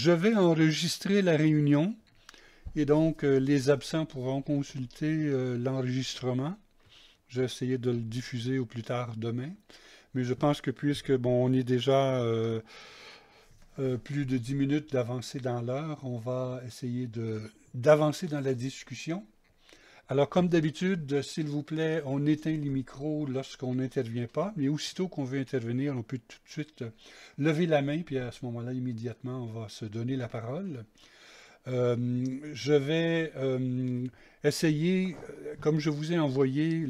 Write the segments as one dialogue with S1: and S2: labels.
S1: Je vais enregistrer la réunion et donc les absents pourront consulter l'enregistrement. J'ai essayé de le diffuser au plus tard demain, mais je pense que puisque bon, on est déjà plus de 10 minutes d'avancée dans l'heure, on va essayer d'avancer dans la discussion. Alors, comme d'habitude, s'il vous plaît, on éteint les micros lorsqu'on n'intervient pas, mais aussitôt qu'on veut intervenir, on peut tout de suite lever la main, puis à ce moment-là, immédiatement, on va se donner la parole. Je vais essayer, comme je vous ai envoyé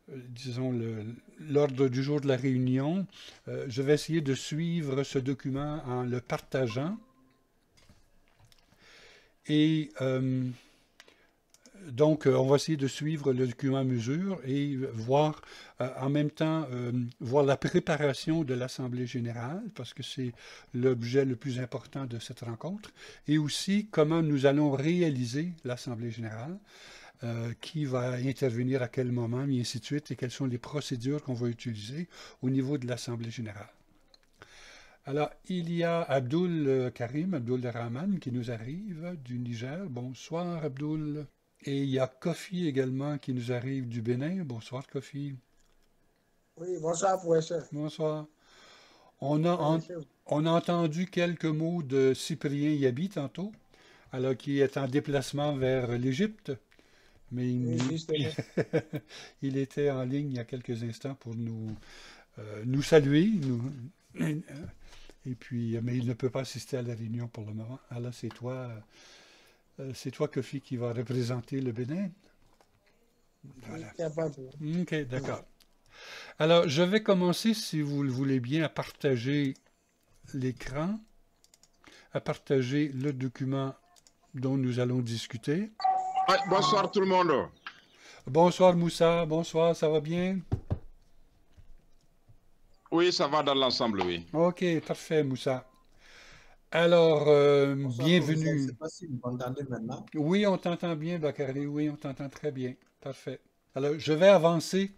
S1: disons l'ordre du jour de la réunion, je vais essayer de suivre ce document en le partageant. Et donc, on va essayer de suivre le document mesure et voir en même temps voir la préparation de l'Assemblée générale, parce que c'est l'objet le plus important de cette rencontre, et aussi comment nous allons réaliser l'Assemblée générale, qui va intervenir à quel moment, et ainsi de suite, et quelles sont les procédures qu'on va utiliser au niveau de l'Assemblée générale. Alors, il y a Abdul Karim, Abdul Rahman, qui nous arrive du Niger. Bonsoir, Abdul. Et il y a Kofi également qui nous arrive du Bénin. Bonsoir, Kofi.
S2: Oui, bonsoir, professeur.
S1: Bonsoir. On a,
S2: Oui,
S1: en-
S2: monsieur.
S1: on a entendu quelques mots de Cyprien Yabi tantôt, alors qui est en déplacement vers l'Égypte, mais
S2: Oui, justement.
S1: il était en ligne il y a quelques instants pour nous saluer, et puis, mais il ne peut pas assister à la réunion pour le moment. Alors, c'est toi, Kofi, qui va représenter le Bénin.
S2: Oui,
S1: Voilà.
S2: il n'y a pas de problème.
S1: OK, d'accord. Alors, je vais commencer, si vous le voulez bien, à partager l'écran, à partager le document dont nous allons discuter.
S3: Ouais, bonsoir tout le monde.
S1: Bonsoir Moussa, bonsoir, ça va bien?
S3: Oui, ça va dans l'ensemble, oui.
S1: OK, parfait Moussa. Alors,
S2: Bonsoir, professeur. Je ne sais
S1: bienvenue.
S2: pas si vous m'entendez maintenant.
S1: Oui, on t'entend bien, Bakary, oui, on t'entend très bien. Parfait. Alors, je vais avancer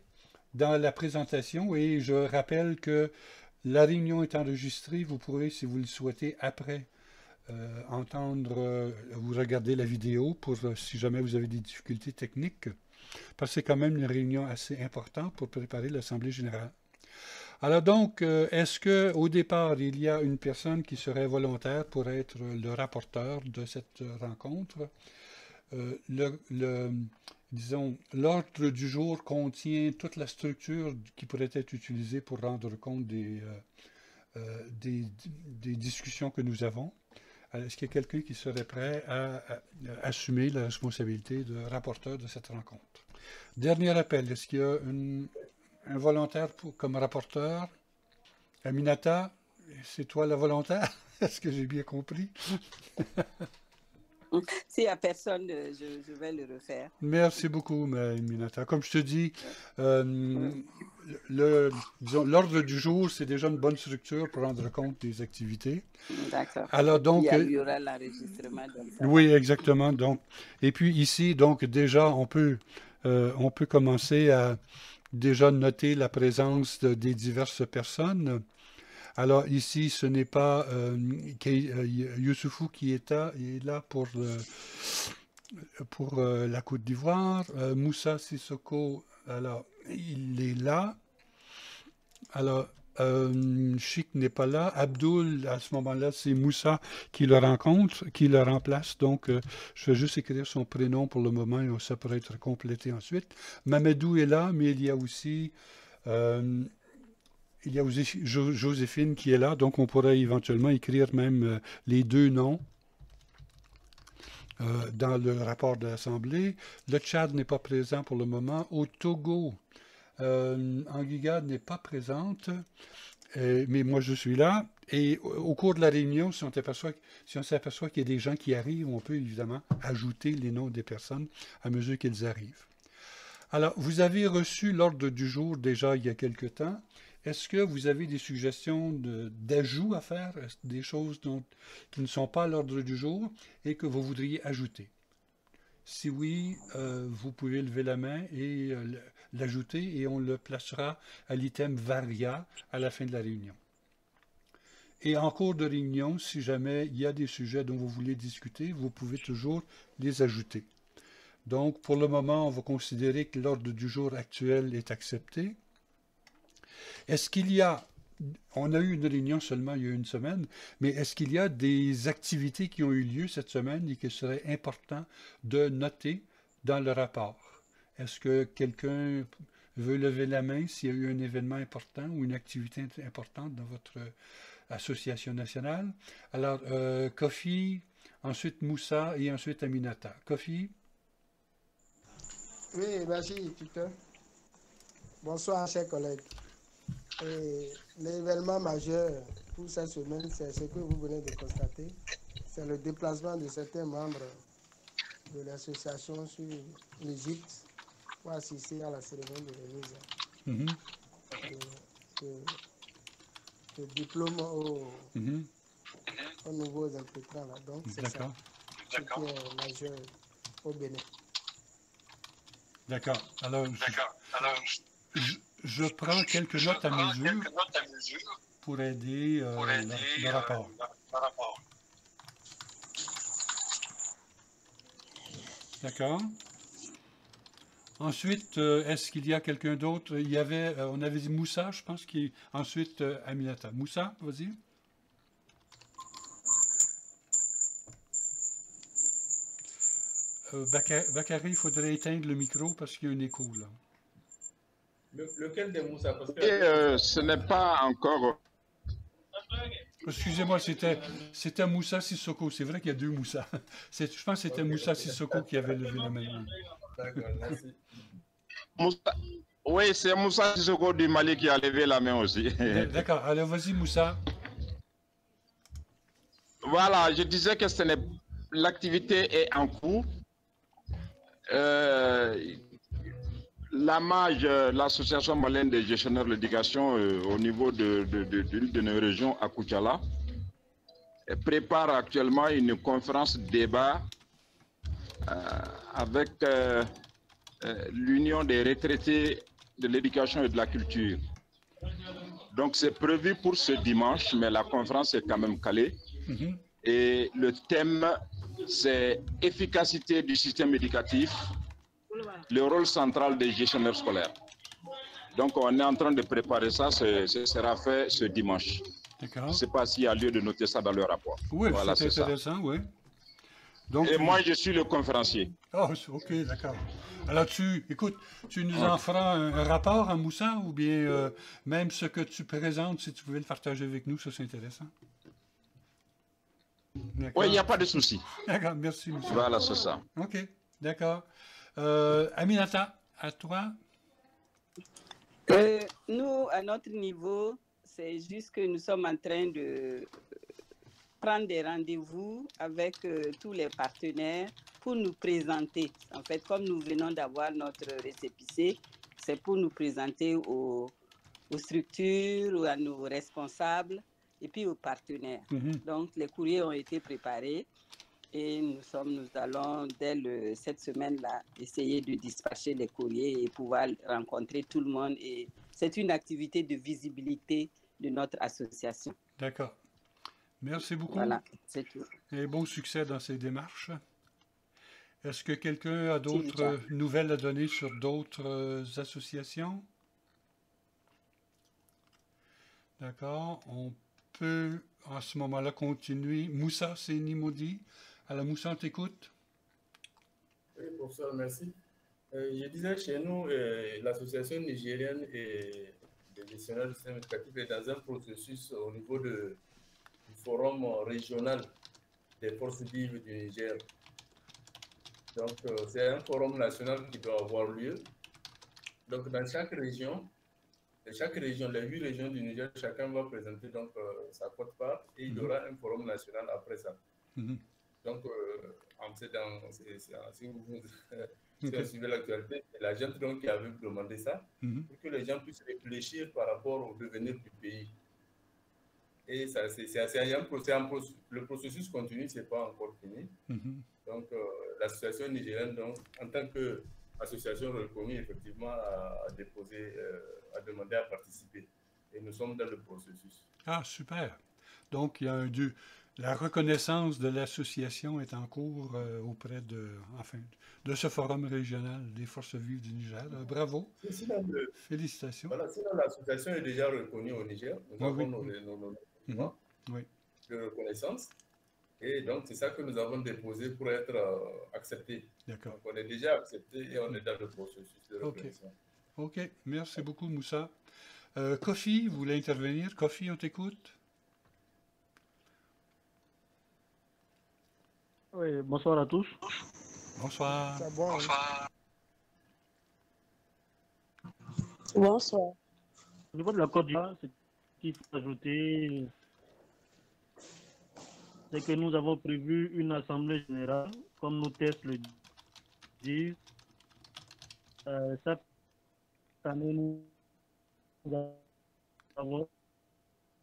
S1: dans la présentation et je rappelle que la réunion est enregistrée. Vous pourrez, si vous le souhaitez, après entendre ou regarder la vidéo pour si jamais vous avez des difficultés techniques, parce que c'est quand même une réunion assez importante pour préparer l'Assemblée générale. Alors donc, est-ce que au départ, il y a une personne qui serait volontaire pour être le rapporteur de cette rencontre? Le, disons, l'ordre du jour contient toute la structure qui pourrait être utilisée pour rendre compte des discussions que nous avons. Est-ce qu'il y a quelqu'un qui serait prêt à assumer la responsabilité de rapporteur de cette rencontre? Dernier appel, est-ce qu'il y a un volontaire comme rapporteur? Aminata, c'est toi la volontaire? Est-ce que j'ai bien compris?
S4: S'il n'y a personne, je vais le refaire.
S1: Merci beaucoup, Aminata. Comme je te dis, disons, l'ordre du jour, c'est déjà une bonne structure pour rendre compte des activités.
S4: D'accord.
S1: Alors donc,
S4: Il y aura l'enregistrement.
S1: oui, exactement. Donc, et puis ici, donc déjà, on peut commencer à déjà noter la présence des diverses personnes. Alors ici, ce n'est pas Youssoufou qui est là pour la Côte d'Ivoire. Moussa Sissoko, alors, il est là. Alors, Chic n'est pas là. Abdul, à ce moment-là, c'est Moussa qui le rencontre, qui le remplace. Donc, je vais juste écrire son prénom pour le moment et ça pourrait être complété ensuite. Mamadou est là, mais euh, il y a aussi Joséphine qui est là. Donc, on pourrait éventuellement écrire même les deux noms dans le rapport de l'Assemblée. Le Tchad n'est pas présent pour le moment. Au Togo, Anguilla n'est pas présente, mais moi je suis là. Et au cours de la réunion, si on s'aperçoit qu'il y a des gens qui arrivent, on peut évidemment ajouter les noms des personnes à mesure qu'ils arrivent. Alors, vous avez reçu l'ordre du jour déjà il y a quelque temps. Est-ce que vous avez des suggestions d'ajout à faire, des choses qui ne sont pas à l'ordre du jour et que vous voudriez ajouter? Si oui, vous pouvez lever la main et l'ajouter et on le placera à l'item Varia à la fin de la réunion. Et en cours de réunion, si jamais il y a des sujets dont vous voulez discuter, vous pouvez toujours les ajouter. Donc, pour le moment, on va considérer que l'ordre du jour actuel est accepté. Est-ce qu'il y a, on a eu une réunion seulement il y a une semaine, mais est-ce qu'il y a des activités qui ont eu lieu cette semaine et qu'il serait important de noter dans le rapport? Est-ce que quelqu'un veut lever la main s'il y a eu un événement important ou une activité importante dans votre association nationale? Alors, Kofi, ensuite Moussa et ensuite Aminata. Kofi?
S2: Oui, merci, tuteur. Bonsoir, chers collègues. L'événement majeur pour cette semaine, c'est ce que vous venez de constater. C'est le déplacement de certains membres de l'association sur l'Égypte pour assister à la cérémonie de remise
S1: Mhm,
S2: de diplôme
S1: mhm,
S2: aux nouveaux impétrants. Donc, c'est ça
S1: d'accord,
S2: ce qui est majeur au Bénin.
S1: d'accord. Alors, je prends quelques notes à mesure pour aider le rapport. D'accord. Ensuite, est-ce qu'il y a quelqu'un d'autre? Il y avait, on avait dit Moussa, je pense, qui ensuite Aminata. Moussa, vas-y. Bakary, il faudrait éteindre le micro parce qu'il y a un écho là.
S5: Lequel de Moussa? Parce que
S3: Et ce n'est pas encore...
S1: Excusez-moi, c'était Moussa Sissoko. C'est vrai qu'il y a deux Moussa. Je pense que c'était Moussa Sissoko qui avait levé la main.
S5: D'accord, merci.
S3: Moussa... Oui, c'est Moussa Sissoko du Mali qui a levé la main aussi.
S1: D'accord, alors vas-y Moussa.
S3: Voilà, je disais que l'activité est en cours. L'AMAGE, l'Association malienne des gestionnaires de l'éducation au niveau de nos régions à Koutiala, prépare actuellement une conférence débat avec l'Union des retraités de l'éducation et de la culture. Donc c'est prévu pour ce dimanche, mais la conférence est quand même calée.
S1: Mhm.
S3: Et le thème, c'est efficacité du système éducatif, le rôle central des gestionnaires scolaires. Donc on est en train de préparer ça, ce sera fait ce dimanche.
S1: D'accord.
S3: Je ne sais pas s'il y a lieu de noter ça dans le rapport.
S1: Oui,
S3: voilà,
S1: c'est intéressant, oui. Donc,
S3: et moi, je suis le conférencier.
S1: Oh, ok, d'accord. Alors, écoute, tu nous en feras un rapport à Moussa ou bien même ce que tu présentes, si tu pouvais le partager avec nous, ça c'est intéressant.
S3: Oui, il n'y a pas de souci.
S1: D'accord, merci Moussa.
S3: Voilà, c'est ça.
S1: Ok, d'accord. Aminata, à toi.
S4: Nous, à notre niveau, c'est juste que nous sommes en train de prendre des rendez-vous avec tous les partenaires pour nous présenter. En fait, comme nous venons d'avoir notre récépissé, c'est pour nous présenter aux structures, à nos responsables et puis aux partenaires.
S1: Mhm.
S4: Donc, les courriers ont été préparés et nous allons, dès cette semaine-là, essayer de dispatcher les courriers et pouvoir rencontrer tout le monde. Et c'est une activité de visibilité de notre association.
S1: D'accord. Merci beaucoup.
S4: Voilà, c'est tout.
S1: Et bon succès dans ces démarches. Est-ce que quelqu'un a d'autres nouvelles à donner sur d'autres associations? D'accord. On peut en ce moment-là continuer. Moussa Senimoudi. Alors Moussa, on t'écoute.
S5: Oui, professeur, merci. Je disais chez nous, l'association nigérienne et des gestionnaires du système éducatif est dans un processus au niveau du forum régional des forces vives du Niger. Donc, c'est un forum national qui doit avoir lieu. Donc, dans chaque région, les 8 régions du Niger, chacun va présenter donc, sa quote-part et il y aura un forum national après ça. Donc, si vous suivez l'actualité, c'est la gente donc, qui avait demandé ça pour que les gens puissent réfléchir par rapport au devenir du pays. Et ça, le processus continue, ce n'est pas encore fini. Donc, l'association nigérienne, donc, en tant qu'association reconnue, effectivement, a demandé à participer. Et nous sommes dans le processus.
S1: Ah, super. Donc, il y a la reconnaissance de l'association est en cours auprès de ce forum régional des forces vives du Niger. Bravo. Félicitations.
S5: Voilà, sinon l'association est déjà reconnue au Niger. Nous avons nos documents de reconnaissance. Et donc, c'est ça que nous avons déposé pour être accepté.
S1: D'accord.
S5: Donc, on est déjà accepté et on est dans le processus de reconnaissance.
S1: OK. Merci beaucoup, Moussa. Kofi, vous voulez intervenir? Kofi, on t'écoute?
S6: Oui, bonsoir à tous.
S1: Bonsoir.
S2: Bonsoir.
S7: Bonsoir.
S6: Au niveau de la Côte d'Ivoire, ce qu'il faut ajouter, c'est que nous avons prévu une assemblée générale, comme nos tests le disent. Cette année, nous avons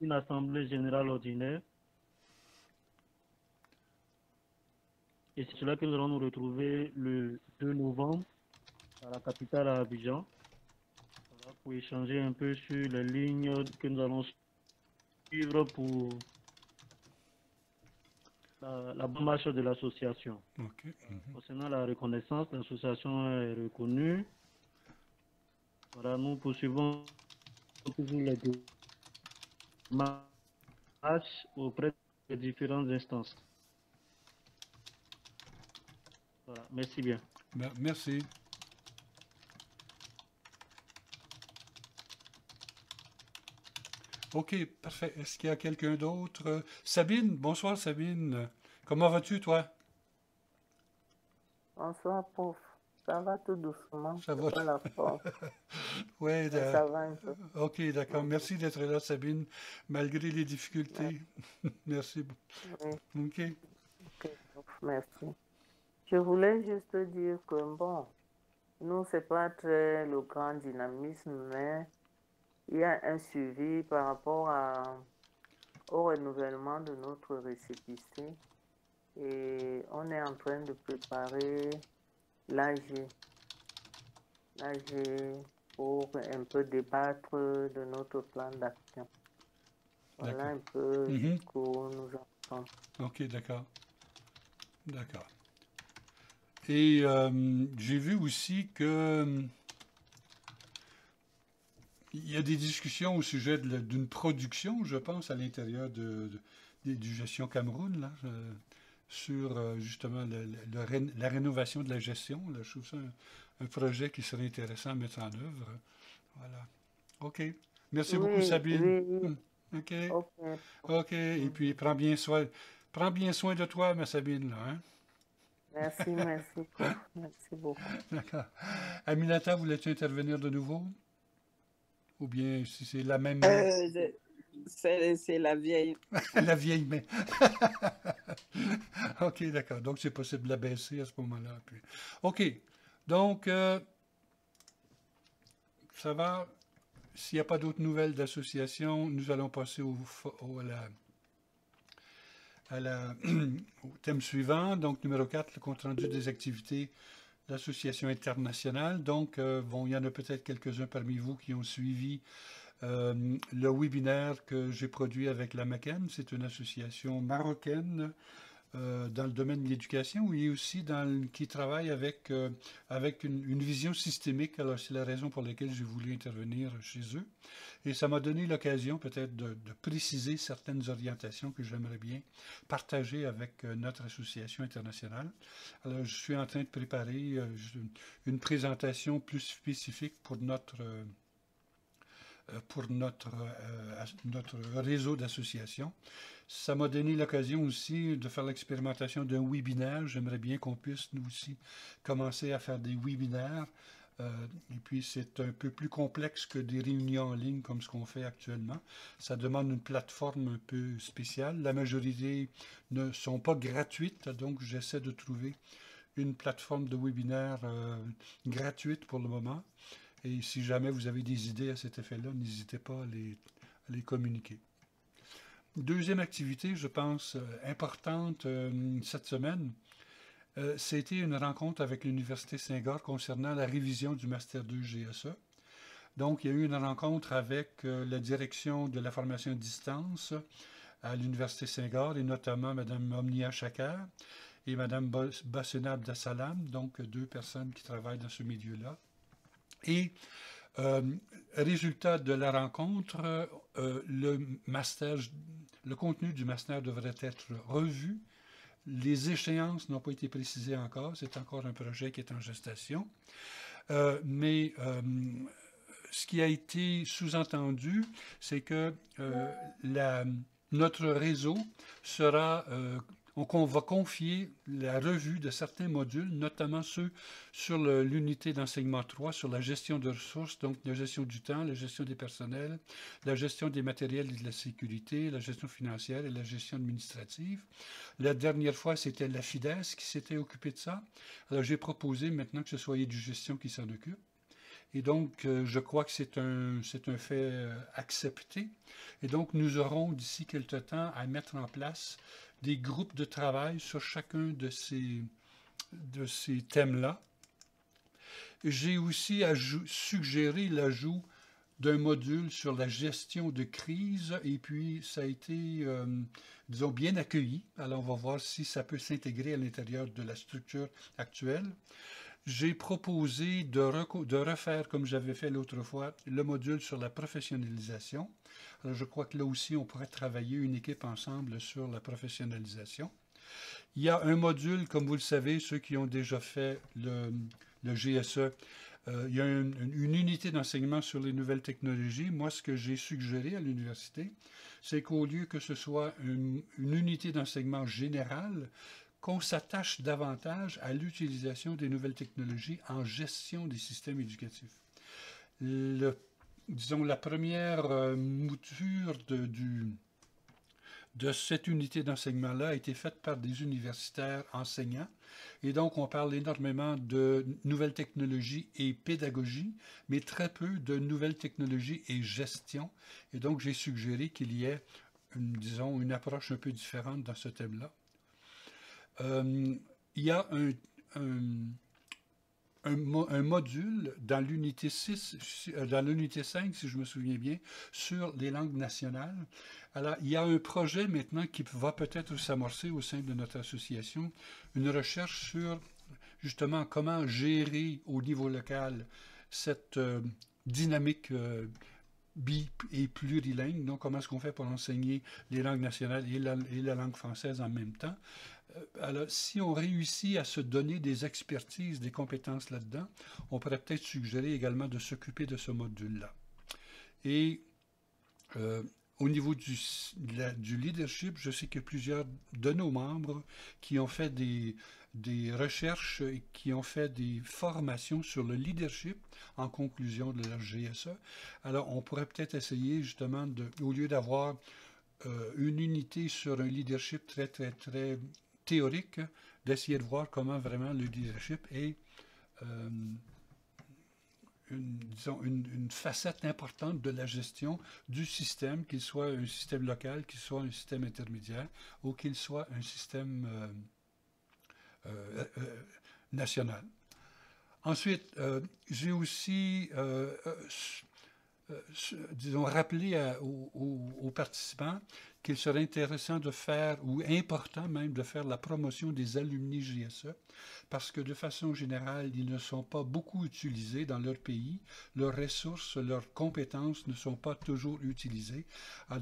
S6: une assemblée générale ordinaire. Et c'est cela que nous allons nous retrouver le 2 novembre à la capitale à Abidjan, pour échanger un peu sur les lignes que nous allons suivre pour la bonne marche de l'association.
S1: Okay.
S6: Concernant la reconnaissance, l'association est reconnue. Voilà, nous poursuivons toujours les démarches auprès des différentes instances. Voilà, merci bien.
S1: Merci. OK, parfait. Est-ce qu'il y a quelqu'un d'autre? Sabine, bonsoir Sabine. Comment vas-tu, toi?
S7: Bonsoir, prof. Ça va tout doucement.
S1: Ça va.
S7: Pas la forme.
S1: Oui,
S7: Ça va un peu.
S1: OK, d'accord. Merci d'être là, Sabine, malgré les difficultés. Merci.
S7: Oui.
S1: OK.
S7: Ok, prof, merci. Je voulais juste dire que, bon, nous, c'est pas très le grand dynamisme, mais il y a un suivi par rapport au renouvellement de notre récépissé et on est en train de préparer l'AG pour un peu débattre de notre plan d'action. Voilà un peu ce que nous avons.
S1: OK, d'accord. D'accord. Et j'ai vu aussi que il y a des discussions au sujet d'une production, je pense, à l'intérieur du Gestion Cameroun, là, sur justement la rénovation de la gestion. Là, je trouve ça un projet qui serait intéressant à mettre en œuvre. Voilà. OK. Merci beaucoup, Sabine.
S7: Oui.
S1: OK. OK. Et puis, prends bien soin de toi, ma Sabine, là, hein?
S7: Merci, merci beaucoup.
S1: D'accord. Aminata, voulais-tu intervenir de nouveau? Ou bien si c'est la même main?
S4: C'est la vieille.
S1: La vieille main. OK, d'accord. Donc, c'est possible de la baisser à ce moment-là. Puis... OK. Donc, ça va. S'il n'y a pas d'autres nouvelles d'association, nous allons passer au thème suivant. Donc, numéro 4, le compte-rendu des activités de l'association internationale. Donc, bon, il y en a peut-être quelques-uns parmi vous qui ont suivi le webinaire que j'ai produit avec la MACAN. C'est une association marocaine dans le domaine de l'éducation et aussi qui travaille avec une vision systémique. Alors, c'est la raison pour laquelle j'ai voulu intervenir chez eux. Et ça m'a donné l'occasion peut-être de préciser certaines orientations que j'aimerais bien partager avec notre association internationale. Alors, je suis en train de préparer une présentation plus spécifique pour notre réseau d'associations. Ça m'a donné l'occasion aussi de faire l'expérimentation d'un webinaire. J'aimerais bien qu'on puisse, nous aussi, commencer à faire des webinaires. Et puis, c'est un peu plus complexe que des réunions en ligne comme ce qu'on fait actuellement. Ça demande une plateforme un peu spéciale. La majorité ne sont pas gratuites, donc j'essaie de trouver une plateforme de webinaire gratuite pour le moment. Et si jamais vous avez des idées à cet effet-là, n'hésitez pas à les communiquer. Deuxième activité, je pense, importante cette semaine, c'était une rencontre avec l'Université Saint-Gor concernant la révision du Master 2 GSE. Donc, il y a eu une rencontre avec la direction de la formation à distance, à l'Université Senghor, et notamment Mme Omnia Chaker et Mme Bassena Abdassalam, donc deux personnes qui travaillent dans ce milieu-là. Et résultat de la rencontre, le contenu du master devrait être revu. Les échéances n'ont pas été précisées encore, c'est encore un projet qui est en gestation. Mais ce qui a été sous-entendu, c'est que notre réseau sera... on va confier la revue de certains modules, notamment ceux sur l'unité d'enseignement 3, sur la gestion de ressources, donc la gestion du temps, la gestion des personnels, la gestion des matériels et de la sécurité, la gestion financière et la gestion administrative. La dernière fois, c'était la FIDES qui s'était occupée de ça. Alors, j'ai proposé maintenant que ce soit EduGestion qui s'en occupe. Et donc, je crois que c'est un fait accepté. Et donc, nous aurons d'ici quelque temps à mettre en place des groupes de travail sur chacun de ces thèmes-là. J'ai aussi suggéré l'ajout d'un module sur la gestion de crise, et puis ça a été, disons, bien accueilli. Alors, on va voir si ça peut s'intégrer à l'intérieur de la structure actuelle. J'ai proposé de refaire, comme j'avais fait l'autre fois, le module sur la professionnalisation. Alors, je crois que là aussi, on pourrait travailler une équipe ensemble sur la professionnalisation. Il y a un module, comme vous le savez, ceux qui ont déjà fait le GSE, il y a une unité d'enseignement sur les nouvelles technologies. Moi, ce que j'ai suggéré à l'université, c'est qu'au lieu que ce soit une unité d'enseignement générale, qu'on s'attache davantage à l'utilisation des nouvelles technologies en gestion des systèmes éducatifs. Disons, la première mouture de cette unité d'enseignement-là a été faite par des universitaires enseignants. Et donc, on parle énormément de nouvelles technologies et pédagogie, mais très peu de nouvelles technologies et gestion. Et donc, j'ai suggéré qu'il y ait, disons, une approche un peu différente dans ce thème-là. Il y a un module dans l'unité 5, si je me souviens bien, sur les langues nationales. Alors, il y a un projet maintenant qui va peut-être s'amorcer au sein de notre association, une recherche sur justement comment gérer au niveau local cette dynamique et plurilingue. Donc, comment est-ce qu'on fait pour enseigner les langues nationales et la langue française en même temps? Alors, si on réussit à se donner des expertises, des compétences là-dedans, on pourrait peut-être suggérer également de s'occuper de ce module-là. Et au niveau du leadership, je sais que plusieurs de nos membres qui ont fait des recherches et qui ont fait des formations sur le leadership en conclusion de leur GSE. Alors, on pourrait peut-être essayer justement, au lieu d'avoir une unité sur un leadership très, très, très théorique, d'essayer de voir comment vraiment le leadership est une facette importante de la gestion du système, qu'il soit un système local, qu'il soit un système intermédiaire ou qu'il soit un système national. Ensuite, j'ai aussi disons, rappelé aux participants qu'il serait intéressant de faire, ou important même, de faire la promotion des alumni GSE, parce que de façon générale, ils ne sont pas beaucoup utilisés dans leur pays, leurs ressources, leurs compétences ne sont pas toujours utilisées.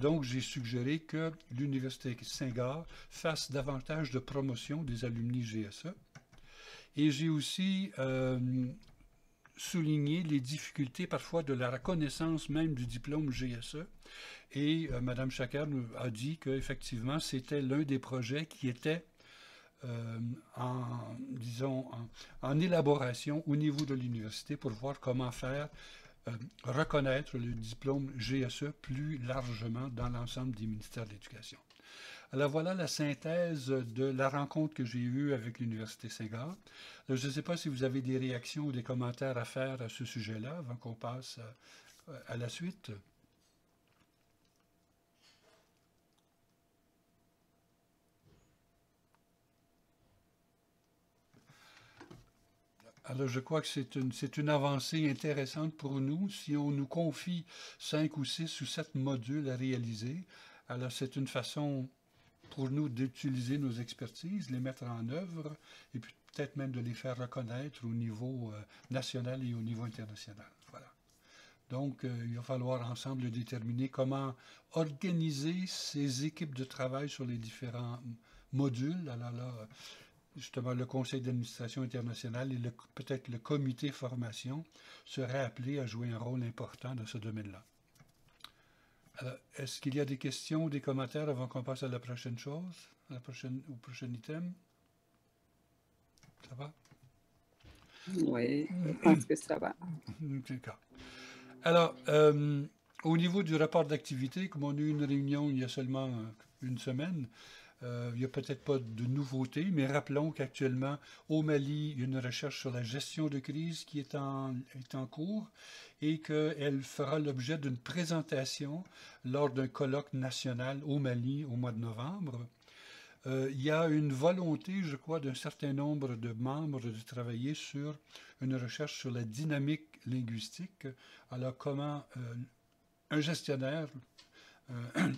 S1: Donc, j'ai suggéré que l'Université Senghor fasse davantage de promotion des alumni GSE. Et j'ai aussi souligner les difficultés parfois de la reconnaissance même du diplôme GSE. Et Mme Chaker nous a dit qu'effectivement, c'était l'un des projets qui était en élaboration au niveau de l'université pour voir comment faire reconnaître le diplôme GSE plus largement dans l'ensemble des ministères de l'Éducation. Alors voilà la synthèse de la rencontre que j'ai eue avec l'Université Senghor. Je ne sais pas si vous avez des réactions ou des commentaires à faire à ce sujet-là avant qu'on passe à la suite. Alors, je crois que c'est une avancée intéressante pour nous si on nous confie 5 ou 6 ou 7 modules à réaliser. Alors, c'est une façon pour nous d'utiliser nos expertises, les mettre en œuvre, et puis peut-être même de les faire reconnaître au niveau national et au niveau international. Voilà. Donc, il va falloir ensemble déterminer comment organiser ces équipes de travail sur les différents modules. Alors là, justement, le conseil d'administration internationale et peut-être le comité formation seraient appelés à jouer un rôle important dans ce domaine-là. Alors, est-ce qu'il y a des questions ou des commentaires avant qu'on passe à la prochaine chose, au prochain item? Ça va?
S4: Oui, je pense que ça va.
S1: D'accord. Alors, au niveau du rapport d'activité, comme on a eu une réunion il y a seulement une semaine, il n'y a peut-être pas de nouveautés, mais rappelons qu'actuellement, au Mali, il y a une recherche sur la gestion de crise qui est en cours et qu'elle fera l'objet d'une présentation lors d'un colloque national au Mali au mois de novembre. Il y a une volonté, je crois, d'un certain nombre de membres de travailler sur une recherche sur la dynamique linguistique. Alors, comment un gestionnaire,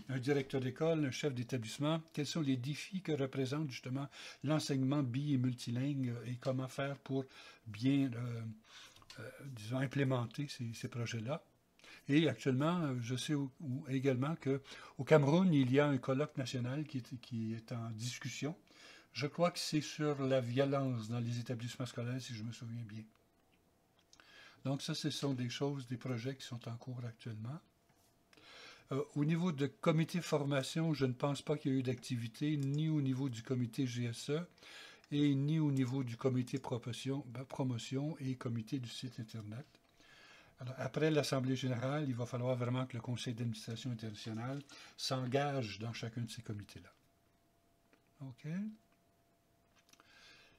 S1: un directeur d'école, un chef d'établissement, quels sont les défis que représente justement l'enseignement bi- et multilingue et comment faire pour bien, disons, implémenter ces projets-là. Et actuellement, je sais également qu'au Cameroun, il y a un colloque national qui est en discussion. Je crois que c'est sur la violence dans les établissements scolaires, si je me souviens bien. Donc ça, ce sont des choses, des projets qui sont en cours actuellement. Au niveau de comité formation, je ne pense pas qu'il y ait eu d'activité, ni au niveau du comité GSE, et ni au niveau du comité promotion et comité du site Internet. Alors, après l'Assemblée générale, il va falloir vraiment que le Conseil d'administration internationale s'engage dans chacun de ces comités-là. OK?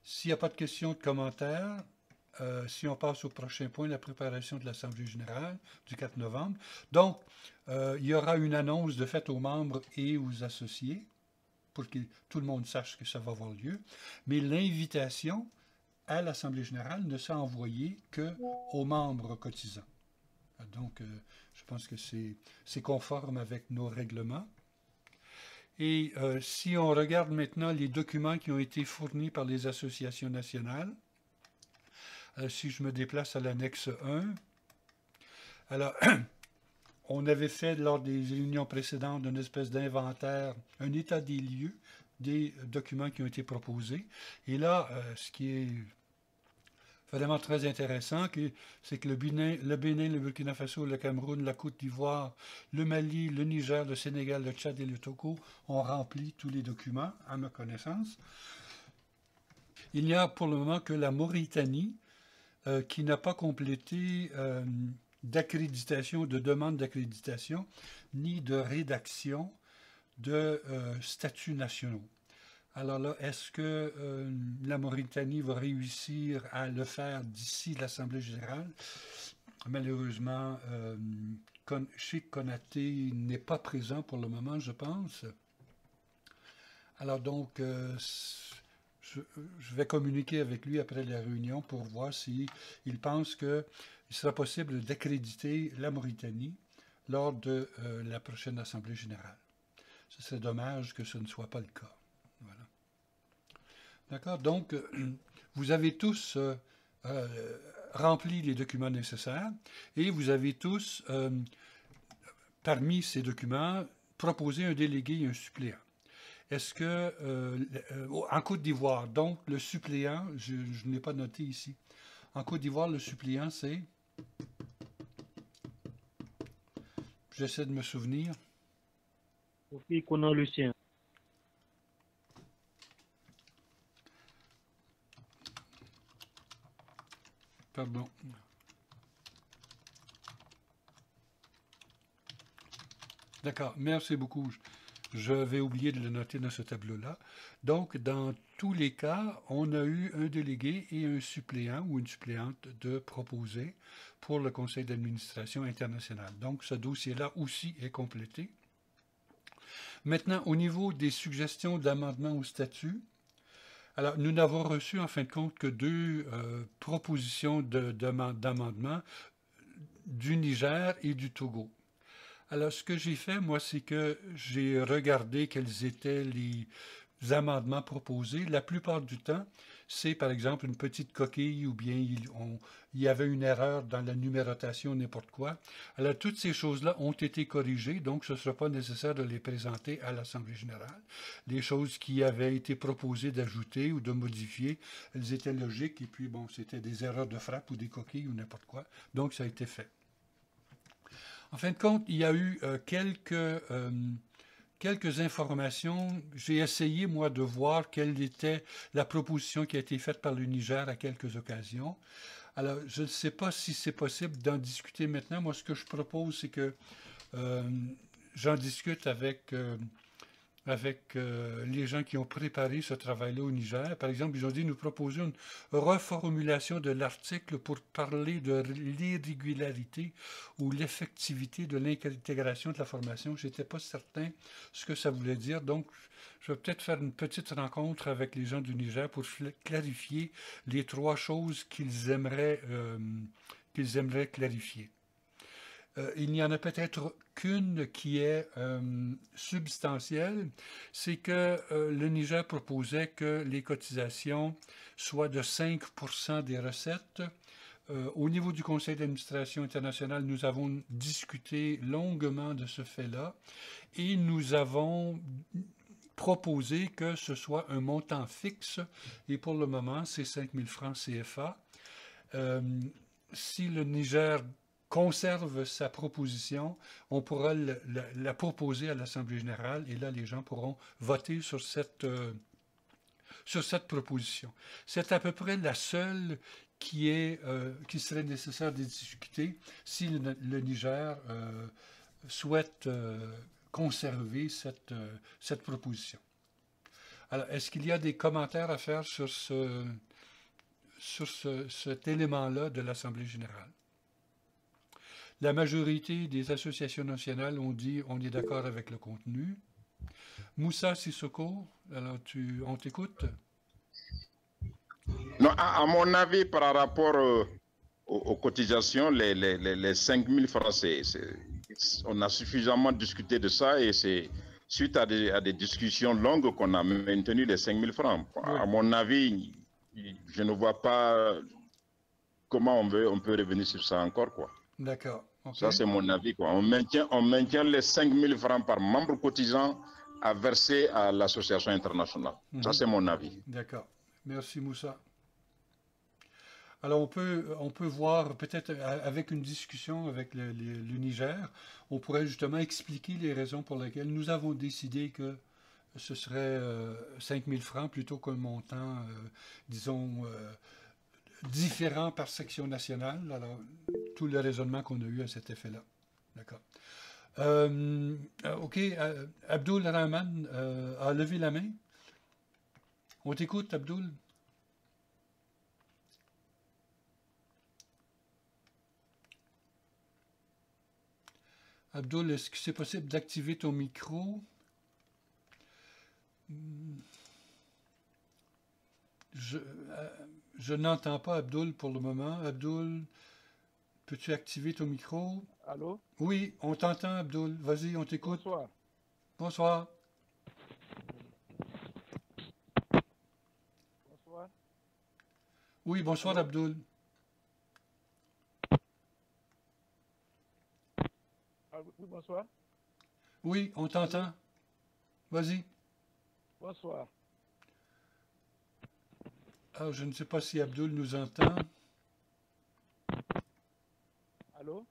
S1: S'il n'y a pas de questions, de commentaires, si on passe au prochain point, la préparation de l'Assemblée générale du 4 novembre. Donc, il y aura une annonce de fait aux membres et aux associés pour que tout le monde sache que ça va avoir lieu. Mais l'invitation à l'Assemblée générale ne sera envoyée qu'aux membres cotisants. Donc, je pense que c'est conforme avec nos règlements. Et si on regarde maintenant les documents qui ont été fournis par les associations nationales, si je me déplace à l'annexe 1, alors, on avait fait lors des réunions précédentes une espèce d'inventaire, un état des lieux des documents qui ont été proposés. Et là, ce qui est vraiment très intéressant, c'est que le Bénin, le Burkina Faso, le Cameroun, la Côte d'Ivoire, le Mali, le Niger, le Sénégal, le Tchad et le Togo ont rempli tous les documents, à ma connaissance. Il n'y a pour le moment que la Mauritanie qui n'a pas complété d'accréditation, de demande d'accréditation, ni de rédaction de statuts nationaux. Alors là, est-ce que la Mauritanie va réussir à le faire d'ici l'Assemblée générale? Malheureusement, Cheikh Konaté n'est pas présent pour le moment, je pense. Alors donc, je vais communiquer avec lui après la réunion pour voir s'il pense qu'il sera possible d'accréditer la Mauritanie lors de la prochaine Assemblée générale. Ce serait dommage que ce ne soit pas le cas. Voilà. D'accord? Donc, vous avez tous rempli les documents nécessaires et vous avez tous, parmi ces documents, proposé un délégué et un suppléant. Est-ce que, en Côte d'Ivoire, donc le suppléant, je ne l'ai pas noté ici, en Côte d'Ivoire, le suppléant, c'est, j'essaie de me souvenir.
S6: Sophie Conan Lucien.
S1: Pardon. D'accord, merci beaucoup. Je vais oublier de le noter dans ce tableau-là. Donc, dans tous les cas, on a eu un délégué et un suppléant ou une suppléante de proposer pour le Conseil d'administration international. Donc, ce dossier-là aussi est complété. Maintenant, au niveau des suggestions d'amendement au statut, alors, nous n'avons reçu en fin de compte que deux propositions d'amendement du Niger et du Togo. Alors, ce que j'ai fait, moi, c'est que j'ai regardé quels étaient les amendements proposés. La plupart du temps, c'est par exemple une petite coquille ou bien il y avait une erreur dans la numérotation, n'importe quoi. Alors, toutes ces choses-là ont été corrigées, donc ce ne sera pas nécessaire de les présenter à l'Assemblée générale. Les choses qui avaient été proposées d'ajouter ou de modifier, elles étaient logiques et puis, bon, c'était des erreurs de frappe ou des coquilles ou n'importe quoi. Donc, ça a été fait. En fin de compte, il y a eu quelques informations. J'ai essayé, moi, de voir quelle était la proposition qui a été faite par le Niger à quelques occasions. Alors, je ne sais pas si c'est possible d'en discuter maintenant. Moi, ce que je propose, c'est que euh, j'en discute avec les gens qui ont préparé ce travail-là au Niger. Par exemple, ils ont dit nous proposer une reformulation de l'article pour parler de l'irrégularité ou l'effectivité de l'intégration de la formation. Je n'étais pas certain ce que ça voulait dire, donc je vais peut-être faire une petite rencontre avec les gens du Niger pour clarifier les trois choses qu'ils aimeraient clarifier. Il n'y en a peut-être qu'une qui est substantielle, c'est que le Niger proposait que les cotisations soient de 5% des recettes. Au niveau du Conseil d'administration internationale, nous avons discuté longuement de ce fait-là et nous avons proposé que ce soit un montant fixe et pour le moment, c'est 5 000 francs CFA. Si le Niger conserve sa proposition, on pourra la proposer à l'Assemblée générale et là, les gens pourront voter sur cette proposition. C'est à peu près la seule qui serait nécessaire de discuter si le Niger souhaite conserver cette proposition. Alors, est-ce qu'il y a des commentaires à faire sur cet élément-là de l'Assemblée générale? La majorité des associations nationales ont dit on est d'accord avec le contenu. Moussa Sissoko, alors on t'écoute.
S3: Non, à mon avis, par rapport aux cotisations, les 5 000 francs, on a suffisamment discuté de ça et c'est suite à des discussions longues qu'on a maintenu les 5 000 francs. Oui. À mon avis, je ne vois pas comment on peut revenir sur ça encore, quoi.
S1: D'accord. Okay.
S3: Ça, c'est mon avis, quoi. On maintient les 5 000 francs par membre cotisant à verser à l'association internationale. Ça, c'est mon avis.
S1: D'accord. Merci, Moussa. Alors, on peut voir, peut-être avec une discussion avec le Niger, on pourrait justement expliquer les raisons pour lesquelles nous avons décidé que ce serait 5 000 francs plutôt qu'un montant, disons, différent par section nationale. Alors, tout le raisonnement qu'on a eu à cet effet-là. D'accord. OK. Abdul Rahman a levé la main. On t'écoute, Abdul. Abdul, est-ce que c'est possible d'activer ton micro? Je n'entends pas Abdul pour le moment. Abdul, peux-tu activer ton micro?
S8: Allô?
S1: Oui, on t'entend, Abdul. Vas-y, on t'écoute.
S8: Bonsoir.
S1: Bonsoir.
S8: Bonsoir.
S1: Oui, bonsoir,
S8: Allô?
S1: Abdul.
S8: Oui, bonsoir.
S1: Oui, on t'entend. Vas-y.
S8: Bonsoir.
S1: Alors, je ne sais pas si Abdul nous entend.
S8: Allô?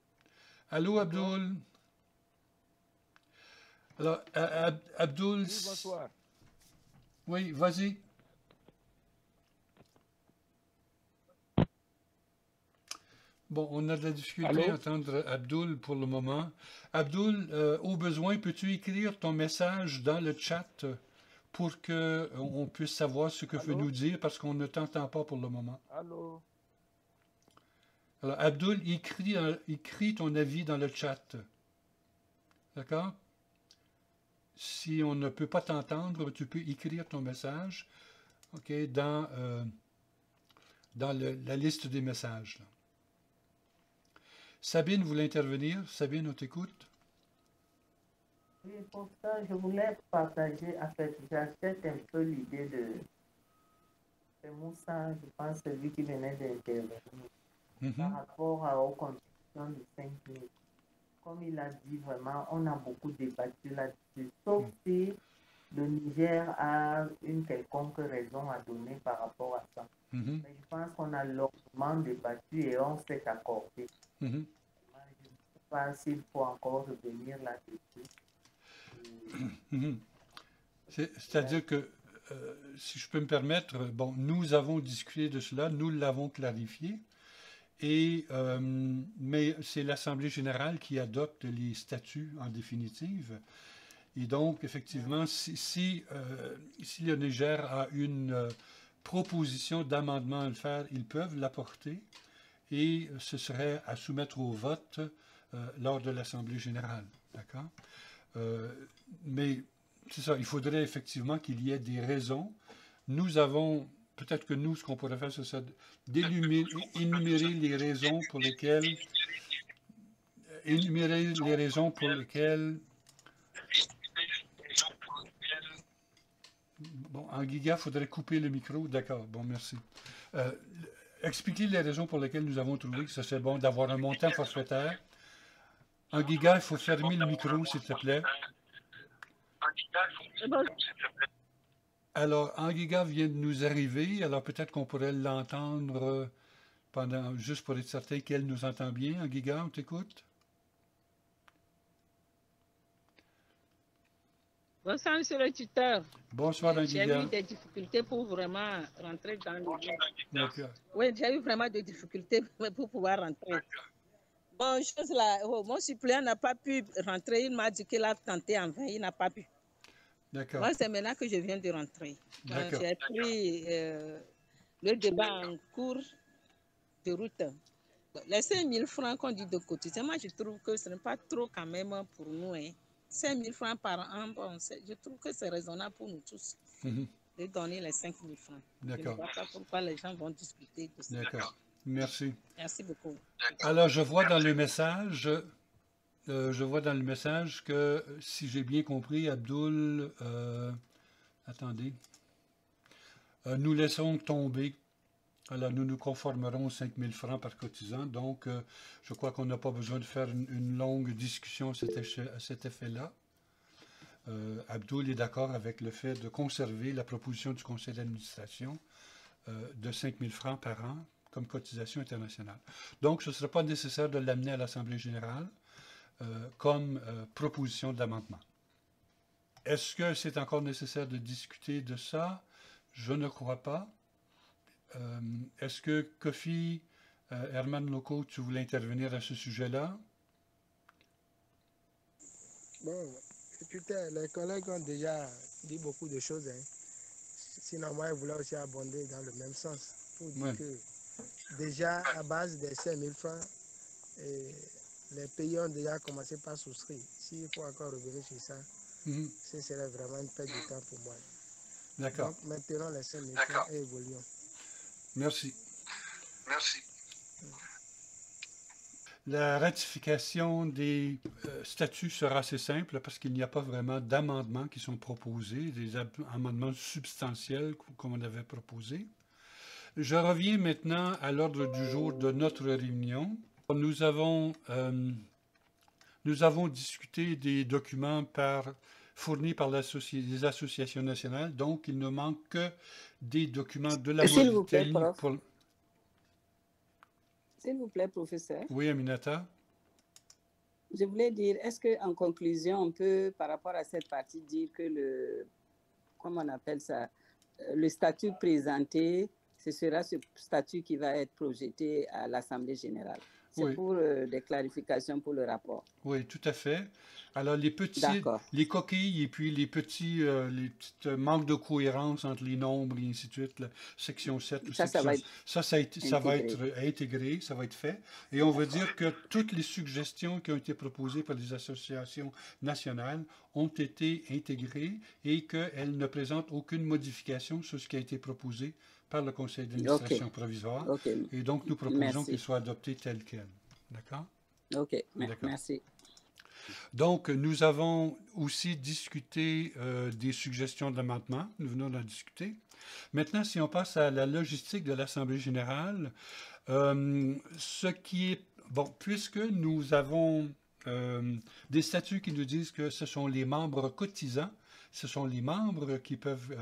S1: Allô, Abdul? Alors, Abdul...
S8: Oui, bonsoir.
S1: Oui, vas-y. Bon, on a de la difficulté à entendre Abdul pour le moment. Abdul, au besoin, peux-tu écrire ton message dans le chat pour qu'on puisse savoir ce que veut nous dire parce qu'on ne t'entend pas pour le moment.
S8: Allô?
S1: Alors, Abdul, écris ton avis dans le chat. D'accord? Si on ne peut pas t'entendre, tu peux écrire ton message, OK, dans la liste des messages. Là. Sabine voulait intervenir. Sabine, on t'écoute.
S7: Oui, pour ça, je voulais partager, en fait, j'achète un peu l'idée de Moussa, je pense, celui qui venait d'intervenir, par rapport aux conditions de 5 000. Comme il a dit, vraiment, on a beaucoup débattu là-dessus, sauf si le Niger a une quelconque raison à donner par rapport à ça. Mais je pense qu'on a longuement débattu et on s'est accordé. Je ne sais pas s'il faut encore revenir là-dessus.
S1: C'est-à-dire que, si je peux me permettre, bon, nous avons discuté de cela, nous l'avons clarifié, mais c'est l'Assemblée générale qui adopte les statuts en définitive. Et donc, effectivement, si le Niger a une proposition d'amendement à le faire, ils peuvent l'apporter et ce serait à soumettre au vote lors de l'Assemblée générale. D'accord? Mais c'est ça, il faudrait effectivement qu'il y ait des raisons. Nous avons, peut-être que nous, ce qu'on pourrait faire, c'est ça, énumérer les raisons pour lesquelles bon, en giga, il faudrait couper le micro. D'accord, bon, merci. Expliquer les raisons pour lesquelles nous avons trouvé que ce serait bon d'avoir un montant forfaitaire. En giga, il faut fermer le micro, s'il te plaît. Alors, Anguiga vient de nous arriver, alors peut-être qu'on pourrait l'entendre juste pour être certain qu'elle nous entend bien. Anguiga, on t'écoute?
S9: Bonsoir, monsieur le tuteur.
S1: Bonsoir, Anguiga.
S9: J'ai eu des difficultés pour vraiment rentrer dans le livre.
S1: D'accord.
S9: Oui, j'ai eu vraiment des difficultés pour pouvoir rentrer. Bon, chose là, mon suppléant n'a pas pu rentrer. Il m'a dit qu'il a tenté en vain, il n'a pas pu.
S1: D'accord.
S9: Moi, c'est maintenant que je viens de rentrer.
S1: D'accord.
S9: J'ai pris le débat en cours de route. Les 5 000 francs qu'on dit de cotiser, moi, je trouve que ce n'est pas trop quand même pour nous. 5 000 francs par an, bon, je trouve que c'est raisonnable pour nous tous de donner les 5 000 francs.
S1: D'accord.
S9: Je ne vois pas pourquoi les gens vont discuter de ça.
S1: D'accord. Merci.
S9: Merci beaucoup.
S1: Alors, je vois dans le message que, si j'ai bien compris, Abdoul, attendez, nous laissons tomber. Alors, nous nous conformerons aux 5 000 francs par cotisant. Donc, je crois qu'on n'a pas besoin de faire une longue discussion à cet effet-là. Abdoul est d'accord avec le fait de conserver la proposition du conseil d'administration de 5 000 francs par an comme cotisation internationale. Donc, ce ne sera pas nécessaire de l'amener à l'Assemblée générale comme proposition d'amendement. Est-ce que c'est encore nécessaire de discuter de ça? Je ne crois pas. Est-ce que Kofi, Herman Loco, tu voulais intervenir à ce sujet-là?
S2: Bon, les collègues ont déjà dit beaucoup de choses. Sinon, moi, je voulais aussi abonder dans le même sens. Pour dire que déjà, à base des 5 000 francs, les pays ont déjà commencé par souscrire. S'il faut encore revenir sur ça, ce serait vraiment une perte de temps pour moi.
S1: D'accord.
S2: Donc, maintenant, les 5 000 francs et évoluons.
S1: Merci. Merci. La ratification des statuts sera assez simple parce qu'il n'y a pas vraiment d'amendements qui sont proposés, des amendements substantiels comme on avait proposé. Je reviens maintenant à l'ordre du jour de notre réunion. Nous avons discuté des documents fournis par les associations nationales, donc il ne manque que des documents de la Mauritanie.
S4: S'il vous plaît, professeur.
S1: Oui, Aminata.
S4: Je voulais dire, est-ce qu'en conclusion, on peut, par rapport à cette partie, dire que comment on appelle ça, le statut présenté, ce sera ce statut qui va être projeté à l'Assemblée générale? C'est pour des clarifications pour le rapport.
S1: Oui, tout à fait. Alors, les coquilles et puis les petits manques de cohérence entre les nombres et ainsi de suite, la section 7 ou section... Ça va être intégré, ça va être fait. Et on veut dire que toutes les suggestions qui ont été proposées par les associations nationales ont été intégrées et qu'elles ne présentent aucune modification sur ce qui a été proposé par le conseil d'administration provisoire. Et donc, nous proposons qu'il soit adopté tel quel. D'accord?
S4: OK, merci.
S1: Donc, nous avons aussi discuté des suggestions d'amendement. Nous venons d'en discuter. Maintenant, si on passe à la logistique de l'Assemblée générale, ce qui est... Bon, puisque nous avons des statuts qui nous disent que ce sont les membres cotisants, ce sont les membres qui peuvent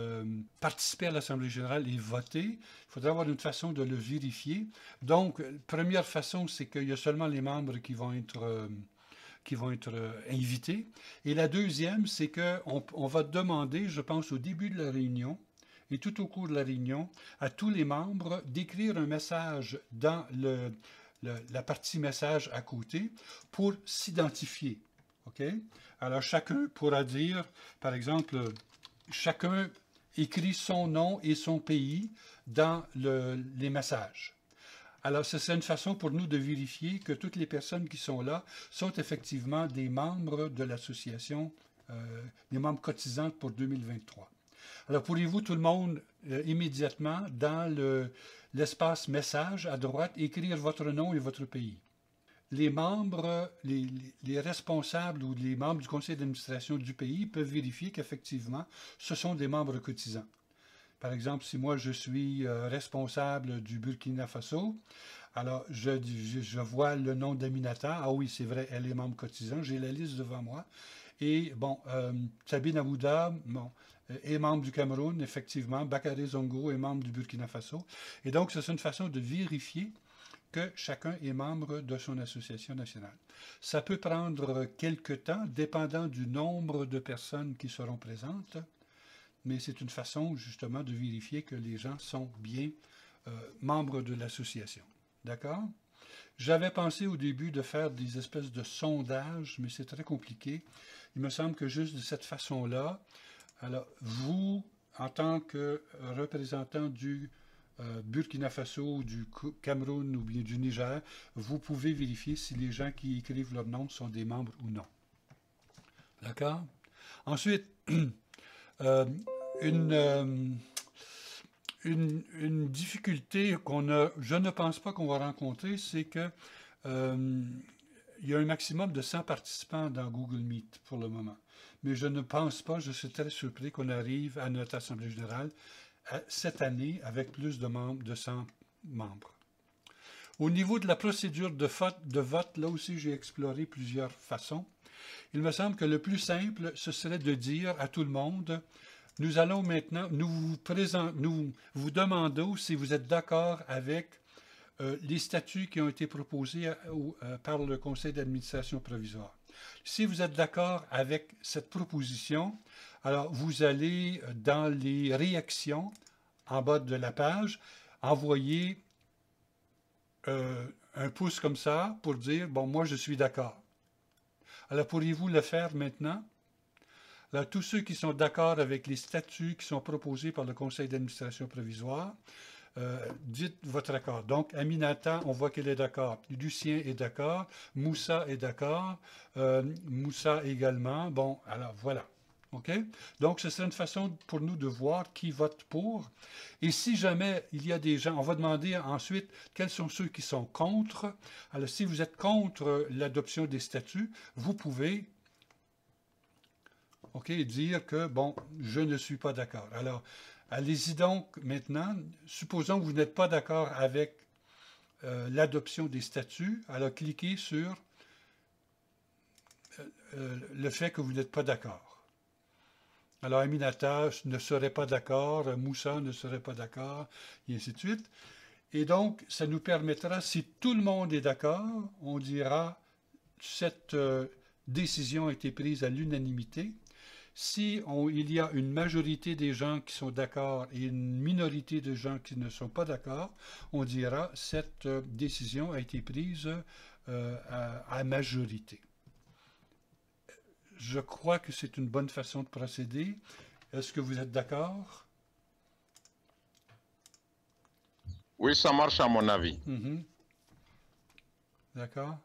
S1: participer à l'Assemblée générale et voter. Il faudra avoir une façon de le vérifier. Donc, première façon, c'est qu'il y a seulement les membres qui vont être invités. Et la deuxième, c'est qu'on va demander, je pense, au début de la réunion et tout au cours de la réunion, à tous les membres d'écrire un message dans la partie message à côté pour s'identifier. OK? Alors, chacun pourra dire, par exemple, chacun écrit son nom et son pays dans les messages. Alors, c'est une façon pour nous de vérifier que toutes les personnes qui sont là sont effectivement des membres de l'association, des membres cotisants pour 2023. Alors, pourriez-vous, tout le monde, immédiatement, dans l'espace message à droite, écrire votre nom et votre pays? Les membres, les responsables ou les membres du conseil d'administration du pays peuvent vérifier qu'effectivement, ce sont des membres cotisants. Par exemple, si moi je suis responsable du Burkina Faso, alors je vois le nom d'Aminata. Ah oui, c'est vrai, elle est membre cotisant. J'ai la liste devant moi. Et bon, Sabine Abouda, bon, est membre du Cameroun, effectivement. Bakary Zongo est membre du Burkina Faso. Et donc, c'est une façon de vérifier que chacun est membre de son association nationale. Ça peut prendre quelque temps, dépendant du nombre de personnes qui seront présentes, mais c'est une façon justement de vérifier que les gens sont bien membres de l'association. D'accord? J'avais pensé au début de faire des espèces de sondages, mais c'est très compliqué. Il me semble que juste de cette façon-là, alors vous, en tant que représentant du Burkina Faso, du Cameroun ou bien du Niger, vous pouvez vérifier si les gens qui écrivent leur nom sont des membres ou non. D'accord? Ensuite, une difficulté je ne pense pas qu'on va rencontrer, c'est que il y a un maximum de 100 participants dans Google Meet pour le moment. Mais je ne pense pas, je suis très surpris qu'on arrive à notre Assemblée générale cette année avec plus de 100 membres. Au niveau de la procédure de vote, là aussi j'ai exploré plusieurs façons. Il me semble que le plus simple, ce serait de dire à tout le monde: nous allons maintenant, nous vous demandons si vous êtes d'accord avec les statuts qui ont été proposés par le Conseil d'administration provisoire. Si vous êtes d'accord avec cette proposition, alors vous allez dans les réactions, en bas de la page, envoyer un pouce comme ça pour dire « bon, moi je suis d'accord ». Alors pourriez-vous le faire maintenant? Alors, tous ceux qui sont d'accord avec les statuts qui sont proposés par le Conseil d'administration provisoire, dites votre accord. Donc, Aminata, on voit qu'elle est d'accord. Lucien est d'accord. Moussa est d'accord. Moussa également. Bon, alors voilà. OK? Donc, ce serait une façon pour nous de voir qui vote pour. Et si jamais il y a des gens, on va demander ensuite quels sont ceux qui sont contre. Alors, si vous êtes contre l'adoption des statuts, vous pouvez dire que, bon, je ne suis pas d'accord. Alors, allez-y donc maintenant. Supposons que vous n'êtes pas d'accord avec l'adoption des statuts. Alors, cliquez sur le fait que vous n'êtes pas d'accord. Alors, Aminata ne serait pas d'accord, Moussa ne serait pas d'accord, et ainsi de suite. Et donc, ça nous permettra, si tout le monde est d'accord, on dira cette décision a été prise à l'unanimité. Si il y a une majorité des gens qui sont d'accord et une minorité de gens qui ne sont pas d'accord, on dira cette décision a été prise à majorité. Je crois que c'est une bonne façon de procéder. Est-ce que vous êtes d'accord?
S3: Oui, ça marche à mon avis.
S1: D'accord.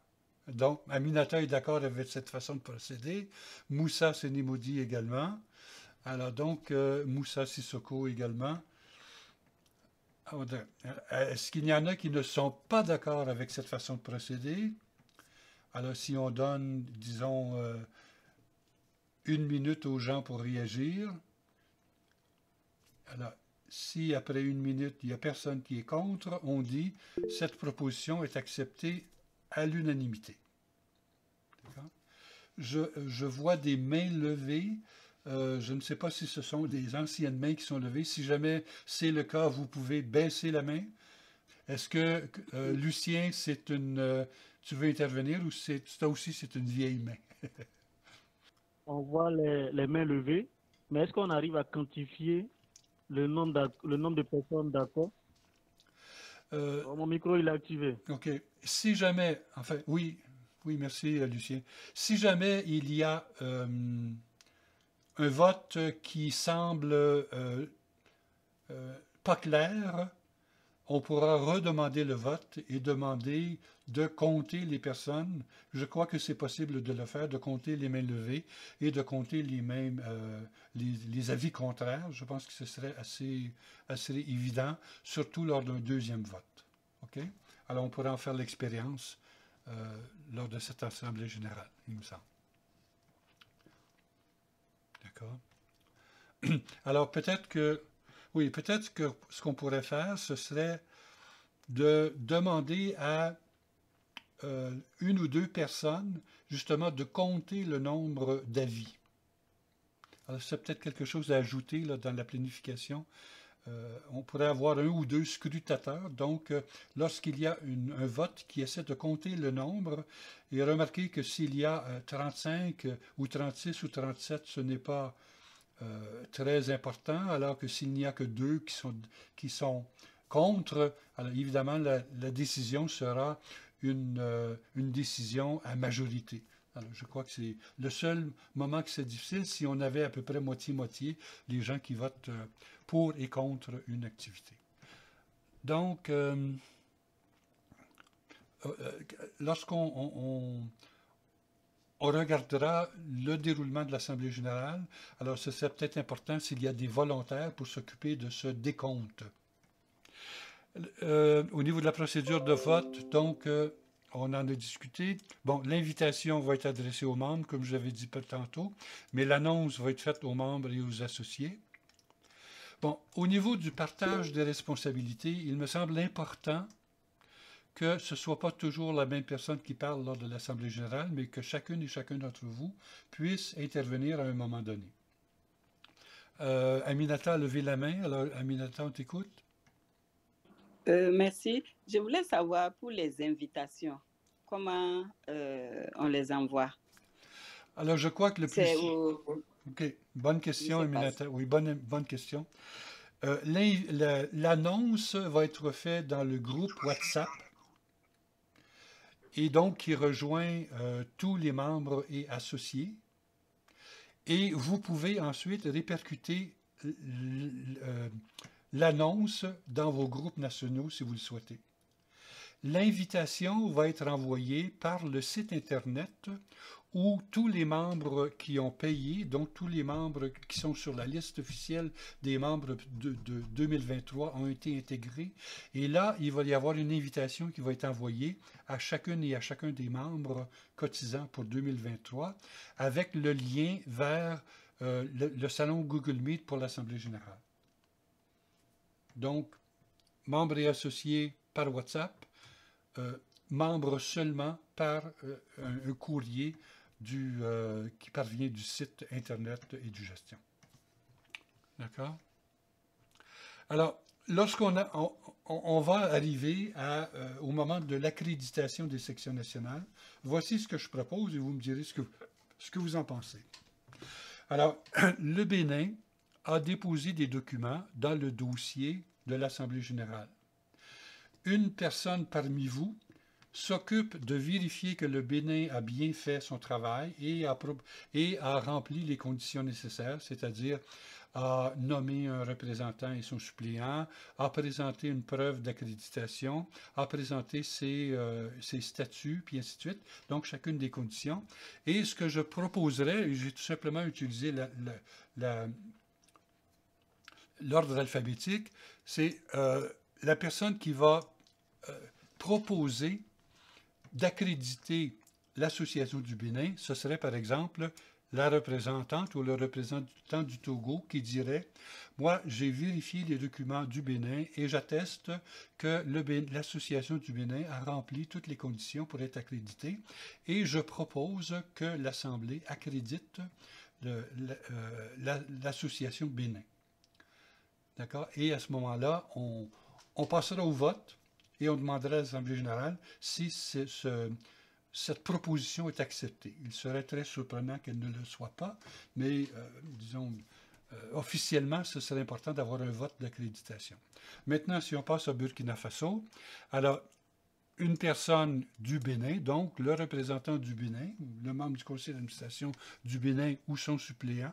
S1: Donc, Aminata est d'accord avec cette façon de procéder. Moussa Senimoudi également. Alors donc, Moussa Sissoko également. Est-ce qu'il y en a qui ne sont pas d'accord avec cette façon de procéder? Alors, si on donne, disons, 1 minute aux gens pour réagir, alors, si après 1 minute, il n'y a personne qui est contre, on dit « Cette proposition est acceptée à l'unanimité ». Je vois des mains levées. Je ne sais pas si ce sont des anciennes mains qui sont levées. Si jamais c'est le cas, vous pouvez baisser la main. Est-ce que, Lucien, tu veux intervenir ou toi aussi c'est une vieille main?
S6: On voit les mains levées, mais est-ce qu'on arrive à quantifier le nombre de personnes d'accord? Mon micro, il est activé.
S1: OK. Si jamais, enfin, oui, merci, Lucien. Si jamais il y a un vote qui semble pas clair, on pourra redemander le vote et demander de compter les personnes. Je crois que c'est possible de le faire, de compter les mains levées et de compter les avis contraires. Je pense que ce serait assez évident, surtout lors d'un deuxième vote. OK? Alors, on pourrait en faire l'expérience lors de cette assemblée générale, il me semble. D'accord? Alors, peut-être que ce qu'on pourrait faire, ce serait de demander à une ou deux personnes, justement, de compter le nombre d'avis. Alors, c'est peut-être quelque chose à ajouter là, dans la planification. On pourrait avoir 1 ou 2 scrutateurs. Donc, lorsqu'il y a un vote qui essaie de compter le nombre, et remarquez que s'il y a 35 ou 36 ou 37, ce n'est pas très important, alors que s'il n'y a que 2 qui sont contre, alors évidemment, la décision sera une décision à majorité. Alors, je crois que c'est le seul moment que c'est difficile, si on avait à peu près moitié-moitié les gens qui votent pour et contre une activité. Donc, lorsqu'on regardera le déroulement de l'Assemblée générale, alors ce serait peut-être important s'il y a des volontaires pour s'occuper de ce décompte. Au niveau de la procédure de vote, donc, on en a discuté. Bon, l'invitation va être adressée aux membres, comme je l'avais dit tantôt, mais l'annonce va être faite aux membres et aux associés. Bon, au niveau du partage des responsabilités, il me semble important que ce ne soit pas toujours la même personne qui parle lors de l'Assemblée générale, mais que chacune et chacun d'entre vous puisse intervenir à un moment donné. Aminata a levé la main. Alors, Aminata, on t'écoute.
S4: Merci. Je voulais savoir pour les invitations, comment on les envoie?
S1: Alors, je crois que le plus... OK, bonne question, Aminata. Oui, bonne question. L'annonce va être faite dans le groupe WhatsApp et donc qui rejoint tous les membres et associés. Et vous pouvez ensuite répercuter l'annonce dans vos groupes nationaux si vous le souhaitez. L'invitation va être envoyée par le site Internet où tous les membres qui ont payé, donc tous les membres qui sont sur la liste officielle des membres de 2023 ont été intégrés. Et là, il va y avoir une invitation qui va être envoyée à chacune et à chacun des membres cotisants pour 2023 avec le lien vers le salon Google Meet pour l'Assemblée générale. Donc, membres et associés par WhatsApp, membres seulement par un courrier qui parvient du site Internet et du gestion. D'accord? Alors, lorsqu'on on va arriver au moment de l'accréditation des sections nationales, voici ce que je propose et vous me direz ce que vous en pensez. Alors, le Bénin a déposé des documents dans le dossier de l'Assemblée générale. Une personne parmi vous s'occupe de vérifier que le Bénin a bien fait son travail et a rempli les conditions nécessaires, c'est-à-dire a nommé un représentant et son suppléant, a présenté une preuve d'accréditation, a présenté ses statuts, puis ainsi de suite, donc chacune des conditions. Et ce que je proposerais, j'ai tout simplement utilisé l'ordre alphabétique, c'est la personne qui va proposer d'accréditer l'association du Bénin, ce serait par exemple la représentante ou le représentant du Togo qui dirait « Moi, j'ai vérifié les documents du Bénin et j'atteste que l'association du Bénin a rempli toutes les conditions pour être accréditée et je propose que l'Assemblée accrédite l'association Bénin. » D'accord? Et à ce moment-là, on passera au vote et on demandera à l'Assemblée générale si cette proposition est acceptée. Il serait très surprenant qu'elle ne le soit pas, mais disons, officiellement, ce serait important d'avoir un vote d'accréditation. Maintenant, si on passe au Burkina Faso, alors, une personne du Bénin, donc le représentant du Bénin, le membre du conseil d'administration du Bénin ou son suppléant,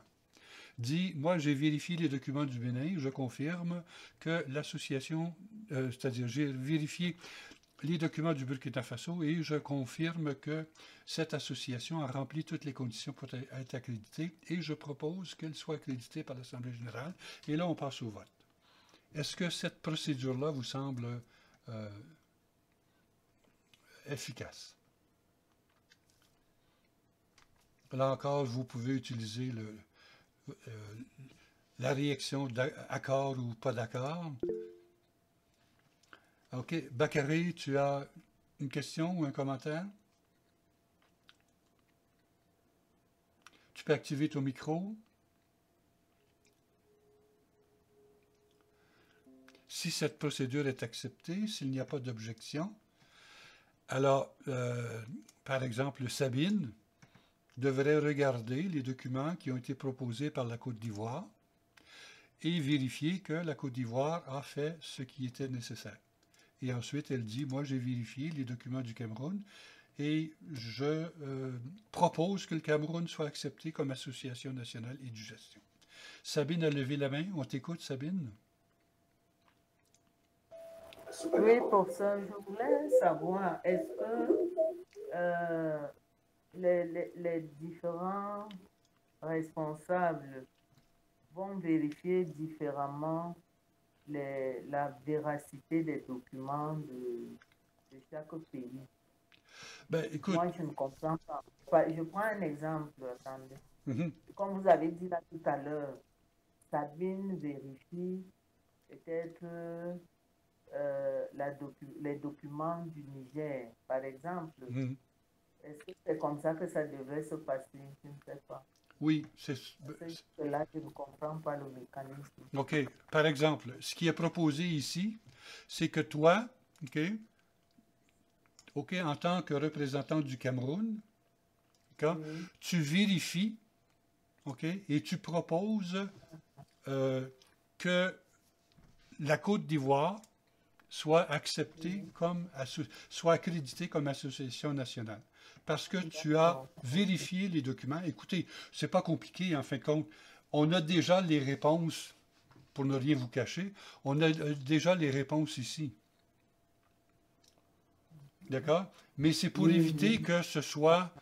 S1: dit, moi j'ai vérifié les documents du Bénin, je confirme que l'association, c'est-à-dire j'ai vérifié les documents du Burkina Faso et je confirme que cette association a rempli toutes les conditions pour être accréditée et je propose qu'elle soit accréditée par l'Assemblée générale. Et là, on passe au vote. Est-ce que cette procédure-là vous semble efficace? Là encore, vous pouvez utiliser la réaction d'accord ou pas d'accord. OK. Bakary, tu as une question ou un commentaire? Tu peux activer ton micro. Si cette procédure est acceptée, s'il n'y a pas d'objection, alors, par exemple, Sabine devrait regarder les documents qui ont été proposés par la Côte d'Ivoire et vérifier que la Côte d'Ivoire a fait ce qui était nécessaire. Et ensuite, elle dit, moi j'ai vérifié les documents du Cameroun et je propose que le Cameroun soit accepté comme association nationale et de gestion. Sabine a levé la main. On t'écoute, Sabine?
S7: Oui, pour ça, je voulais savoir, est-ce que les différents responsables vont vérifier différemment la véracité des documents de chaque pays?
S1: Ben, écoute,
S7: moi, je ne comprends pas. Je prends un exemple, attendez. Comme vous avez dit là tout à l'heure, Sabine vérifie peut-être les documents du Niger, par exemple. Est-ce que c'est comme ça que ça devrait se passer? Je ne sais pas.
S1: Oui,
S7: là, je ne comprends pas le mécanisme.
S1: OK. Par exemple, ce qui est proposé ici, c'est que toi, OK, en tant que représentant du Cameroun, tu vérifies, OK, et tu proposes que la Côte d'Ivoire soit acceptée soit accréditée comme association nationale. Parce que tu as vérifié les documents. Écoutez, c'est pas compliqué, en fin de compte. On a déjà les réponses, pour ne rien vous cacher, on a déjà les réponses ici. D'accord? Mais c'est pour éviter que ce soit,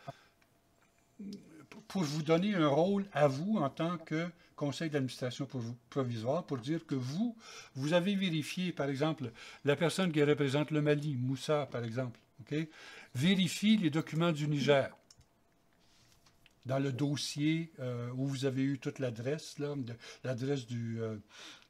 S1: pour vous donner un rôle à vous en tant que conseil d'administration provisoire, pour dire que vous avez vérifié, par exemple, la personne qui représente le Mali, Moussa, par exemple, vérifie les documents du Niger. Dans le dossier où vous avez eu toute l'adresse, l'adresse du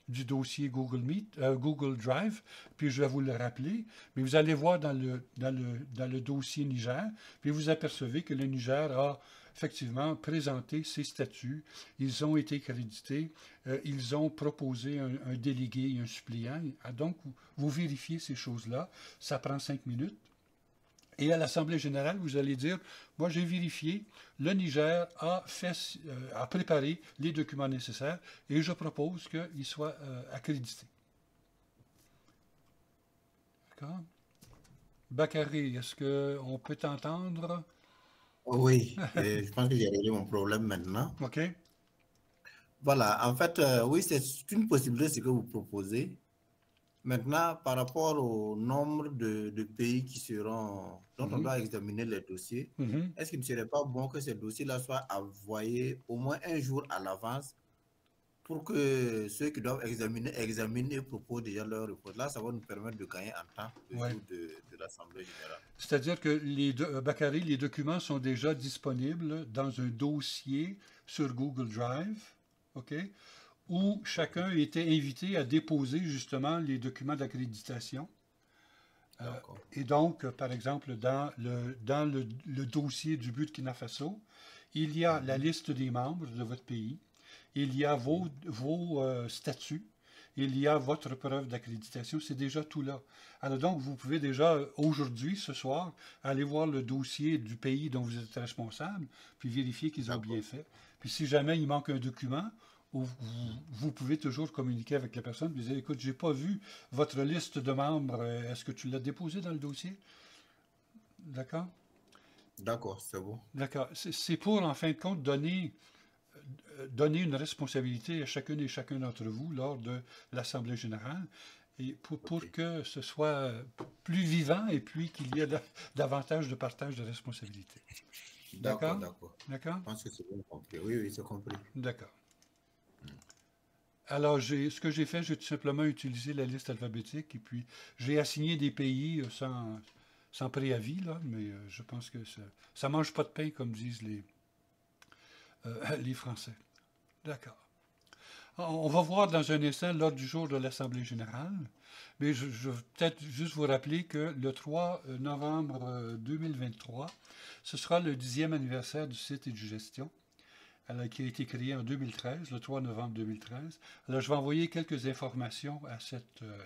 S1: dossier Google Drive, puis je vais vous le rappeler, mais vous allez voir dans le dossier Niger, puis vous apercevez que le Niger a effectivement présenté ses statuts, ils ont été crédités, ils ont proposé un délégué et un suppléant, donc vous vérifiez ces choses-là, ça prend 5 minutes. Et à l'Assemblée générale, vous allez dire, moi j'ai vérifié, le Niger a préparé les documents nécessaires et je propose qu'il soit accrédité. D'accord? Bakary, est-ce qu'on peut t'entendre?
S10: Oui, je pense que j'ai réglé mon problème maintenant.
S1: OK.
S10: Voilà, en fait, oui, c'est une possibilité ce que vous proposez. Maintenant, par rapport au nombre de pays dont on doit examiner les dossiers, est-ce qu'il ne serait pas bon que ces dossiers-là soient envoyés au moins un jour à l'avance pour que ceux qui doivent examiner et proposent déjà leur report. Là, ça va nous permettre de gagner en temps le jour de l'Assemblée générale.
S1: C'est-à-dire que, Bakary, les documents sont déjà disponibles dans un dossier sur Google Drive, OK, où chacun était invité à déposer justement les documents d'accréditation. Et donc, par exemple, dans le dossier du Burkina Faso, il y a la liste des membres de votre pays, il y a vos statuts, il y a votre preuve d'accréditation, c'est déjà tout là. Alors donc, vous pouvez déjà, aujourd'hui, ce soir, aller voir le dossier du pays dont vous êtes responsable, puis vérifier qu'ils ont bien fait. Puis si jamais il manque un document, vous pouvez toujours communiquer avec la personne, puis dire, écoute, j'ai pas vu votre liste de membres, est-ce que tu l'as déposé dans le dossier? D'accord?
S10: D'accord, c'est bon.
S1: D'accord. C'est pour, en fin de compte, donner une responsabilité à chacune et chacun d'entre vous lors de l'Assemblée générale, et pour que ce soit plus vivant et puis qu'il y ait davantage de partage de responsabilités.
S10: D'accord, d'accord.
S1: D'accord?
S10: Je pense que c'est bien compris. Oui, oui, c'est compris.
S1: D'accord. Alors, ce que j'ai fait, j'ai tout simplement utilisé la liste alphabétique et puis j'ai assigné des pays sans préavis, là, mais je pense que ça mange pas de pain, comme disent les Français. D'accord. On va voir dans un instant l'ordre du jour de l'Assemblée générale, mais je veux peut-être juste vous rappeler que le 3 novembre 2023, ce sera le 10e anniversaire du site Édugestion, qui a été créé en 2013, le 3 novembre 2013. Alors, je vais envoyer quelques informations à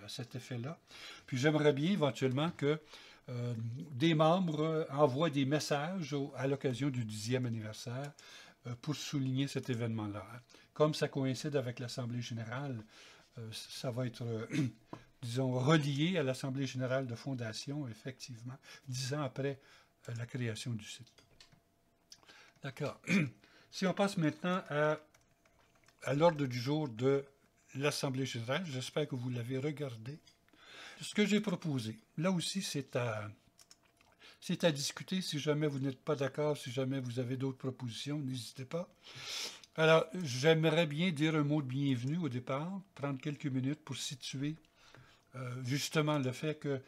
S1: cet effet-là. Puis, j'aimerais bien éventuellement que des membres envoient des messages à l'occasion du 10e anniversaire pour souligner cet événement-là. Comme ça coïncide avec l'Assemblée générale, ça va être, disons, relié à l'Assemblée générale de fondation, effectivement, 10 ans après la création du site. D'accord. Si on passe maintenant à l'ordre du jour de l'Assemblée générale, j'espère que vous l'avez regardé. Ce que j'ai proposé, là aussi, c'est à discuter. Si jamais vous n'êtes pas d'accord, si jamais vous avez d'autres propositions, n'hésitez pas. Alors, j'aimerais bien dire un mot de bienvenue au départ, prendre quelques minutes pour situer justement le fait que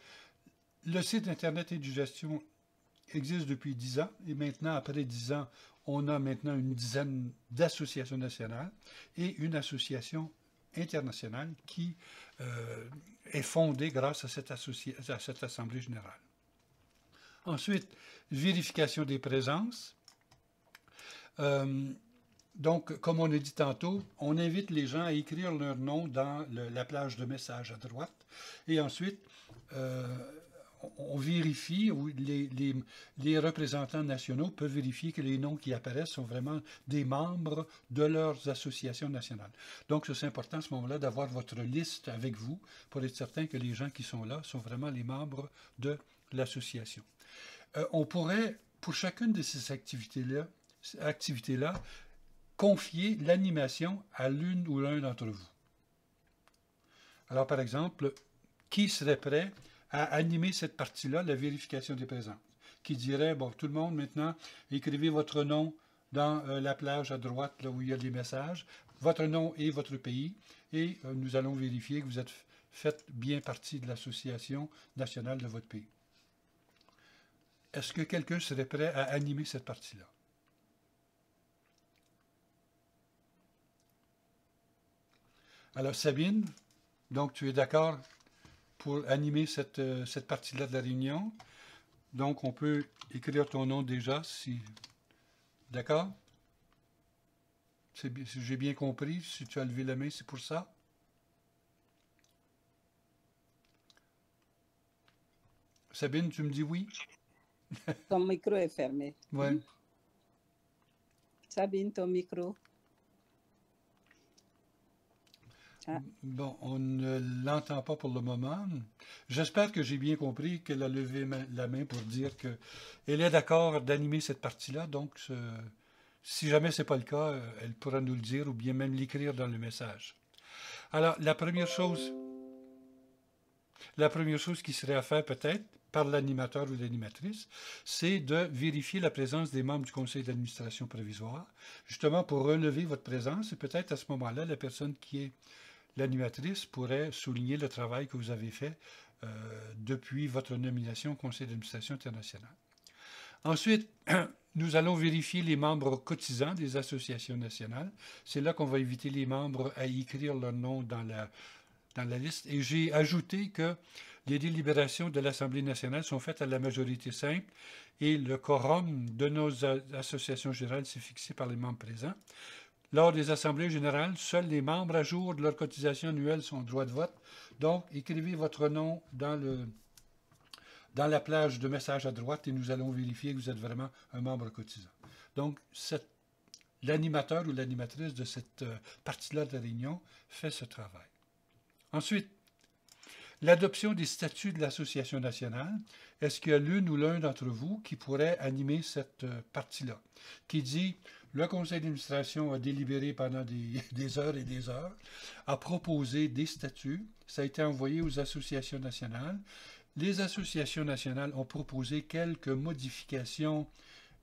S1: le site Internet Édugestion existe depuis 10 ans, et maintenant, après 10 ans, on a maintenant une dizaine d'associations nationales et une association internationale qui est fondée grâce à cette Assemblée générale. Ensuite, vérification des présences. Donc, comme on a dit tantôt, on invite les gens à écrire leur nom dans la plage de messages à droite. Et ensuite, on vérifie, ou les représentants nationaux peuvent vérifier que les noms qui apparaissent sont vraiment des membres de leurs associations nationales. Donc, c'est important à ce moment-là d'avoir votre liste avec vous pour être certain que les gens qui sont là sont vraiment les membres de l'association. On pourrait, pour chacune de ces activités-là, confier l'animation à l'une ou l'un d'entre vous. Alors, par exemple, qui serait prêt à animer cette partie-là, la vérification des présences? Qui dirait, bon, tout le monde maintenant, écrivez votre nom dans la plage à droite, là où il y a des messages, votre nom et votre pays, et nous allons vérifier que vous faites bien partie de l'association nationale de votre pays. Est-ce que quelqu'un serait prêt à animer cette partie-là? Alors, Sabine, donc tu es d'accord pour animer cette partie-là de la réunion? Donc, on peut écrire ton nom déjà, si... D'accord? Si j'ai bien compris, si tu as levé la main, c'est pour ça? Sabine, tu me dis oui?
S4: Ton micro est fermé.
S1: Oui.
S4: Sabine, ton micro. Ah.
S1: Bon, on ne l'entend pas pour le moment. J'espère que j'ai bien compris qu'elle a levé la main pour dire qu'elle est d'accord d'animer cette partie-là. Donc, si jamais ce n'est pas le cas, elle pourra nous le dire ou bien même l'écrire dans le message. Alors, la première chose... la première chose qui serait à faire peut-être par l'animateur ou l'animatrice, c'est de vérifier la présence des membres du conseil d'administration provisoire, justement pour relever votre présence, et peut-être à ce moment-là, la personne qui est l'animatrice pourrait souligner le travail que vous avez fait depuis votre nomination au conseil d'administration international. Ensuite, nous allons vérifier les membres cotisants des associations nationales. C'est là qu'on va inviter les membres à écrire leur nom dans la liste. Et j'ai ajouté que les délibérations de l'Assemblée nationale sont faites à la majorité simple et le quorum de nos associations générales s'est fixé par les membres présents. Lors des assemblées générales, seuls les membres à jour de leur cotisation annuelle sont en droit de vote. Donc, écrivez votre nom dans la plage de messages à droite et nous allons vérifier que vous êtes vraiment un membre cotisant. Donc, l'animateur ou l'animatrice de cette partie-là de la réunion fait ce travail. Ensuite, l'adoption des statuts de l'Association nationale. Est-ce qu'il y a l'une ou l'un d'entre vous qui pourrait animer cette partie-là, qui dit le conseil d'administration a délibéré pendant des heures et des heures, a proposé des statuts, ça a été envoyé aux associations nationales. Les associations nationales ont proposé quelques modifications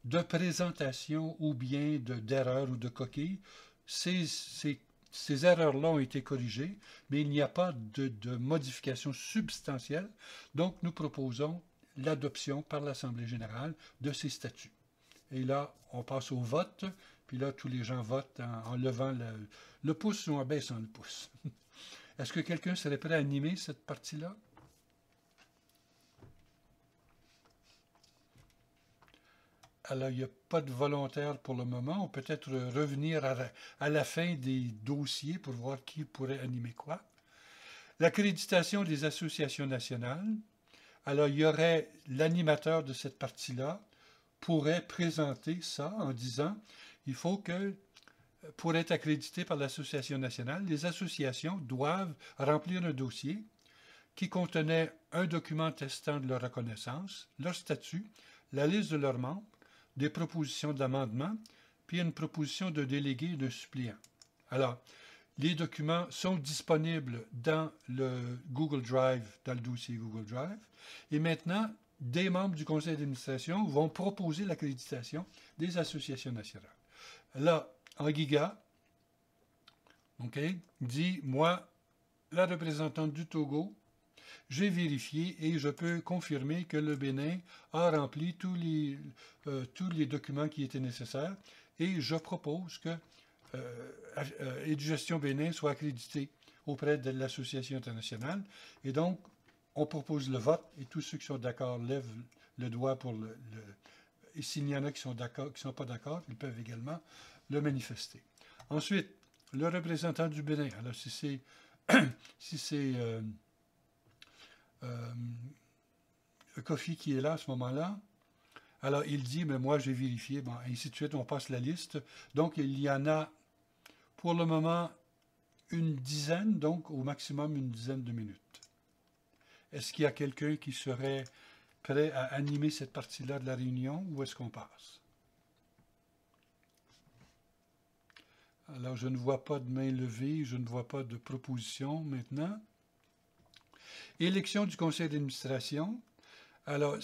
S1: de présentation ou bien d'erreurs ou de coquilles. Ces erreurs-là ont été corrigées, mais il n'y a pas de modification substantielle. Donc, nous proposons l'adoption par l'Assemblée générale de ces statuts. Et là, on passe au vote, puis là, tous les gens votent en levant le pouce ou en baissant le pouce. Est-ce que quelqu'un serait prêt à animer cette partie-là? Alors, il n'y a pas de volontaire pour le moment. On peut peut-être revenir à la fin des dossiers pour voir qui pourrait animer quoi. L'accréditation des associations nationales. Alors, il y aurait l'animateur de cette partie-là pourrait présenter ça en disant il faut que, pour être accrédité par l'association nationale, les associations doivent remplir un dossier qui contenait un document attestant de leur reconnaissance, leur statut, la liste de leurs membres, des propositions d'amendement, puis une proposition de délégué et de suppléant. Alors, les documents sont disponibles dans le Google Drive, dans le dossier Google Drive, et maintenant, des membres du conseil d'administration vont proposer l'accréditation des associations nationales. Là, en giga, dit, moi, la représentante du Togo, j'ai vérifié et je peux confirmer que le Bénin a rempli tous les documents qui étaient nécessaires et je propose que Édugestion Bénin soit accrédité auprès de l'association internationale. Et donc, on propose le vote et tous ceux qui sont d'accord lèvent le doigt pour et s'il y en a qui sont d'accord, qui ne sont pas d'accord, ils peuvent également le manifester. Ensuite, le représentant du Bénin. Alors, si c'est Kofi qui est là à ce moment-là, alors il dit, mais moi j'ai vérifié, bon, ainsi de suite, on passe la liste. Donc, il y en a pour le moment une dizaine, donc au maximum une dizaine de minutes. Est-ce qu'il y a quelqu'un qui serait prêt à animer cette partie-là de la réunion ou est-ce qu'on passe? Alors, je ne vois pas de main levée, je ne vois pas de proposition maintenant. Élection du conseil d'administration. Alors,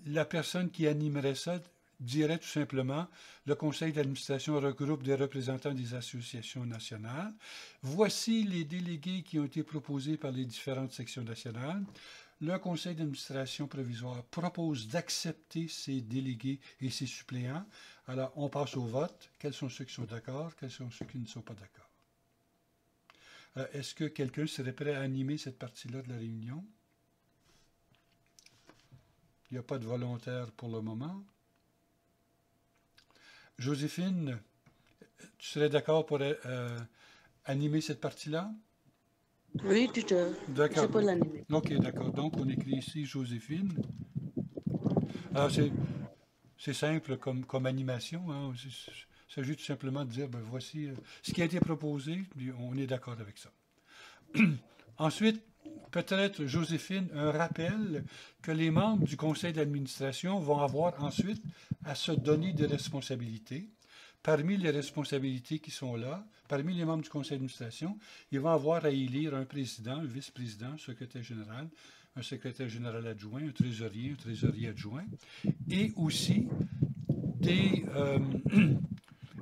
S1: la personne qui animerait ça dirait tout simplement, le conseil d'administration regroupe des représentants des associations nationales. Voici les délégués qui ont été proposés par les différentes sections nationales. Le conseil d'administration provisoire propose d'accepter ces délégués et ces suppléants. Alors, on passe au vote. Quels sont ceux qui sont d'accord? Quels sont ceux qui ne sont pas d'accord? Est-ce que quelqu'un serait prêt à animer cette partie-là de la réunion? Il n'y a pas de volontaire pour le moment. Joséphine, tu serais d'accord pour animer cette partie-là?
S11: Oui, tuteur.
S1: D'accord.
S11: Je peux l'animer.
S1: OK, d'accord. Donc, on écrit ici Joséphine. Alors, c'est simple comme animation. Hein. Il s'agit tout simplement de dire, ben, voici ce qui a été proposé, on est d'accord avec ça. Ensuite, peut-être, Joséphine, un rappel que les membres du conseil d'administration vont avoir ensuite à se donner des responsabilités. parmi les responsabilités qui sont là, parmi les membres du conseil d'administration, ils vont avoir à élire un président, un vice-président, un secrétaire général adjoint, un trésorier adjoint, et aussi des,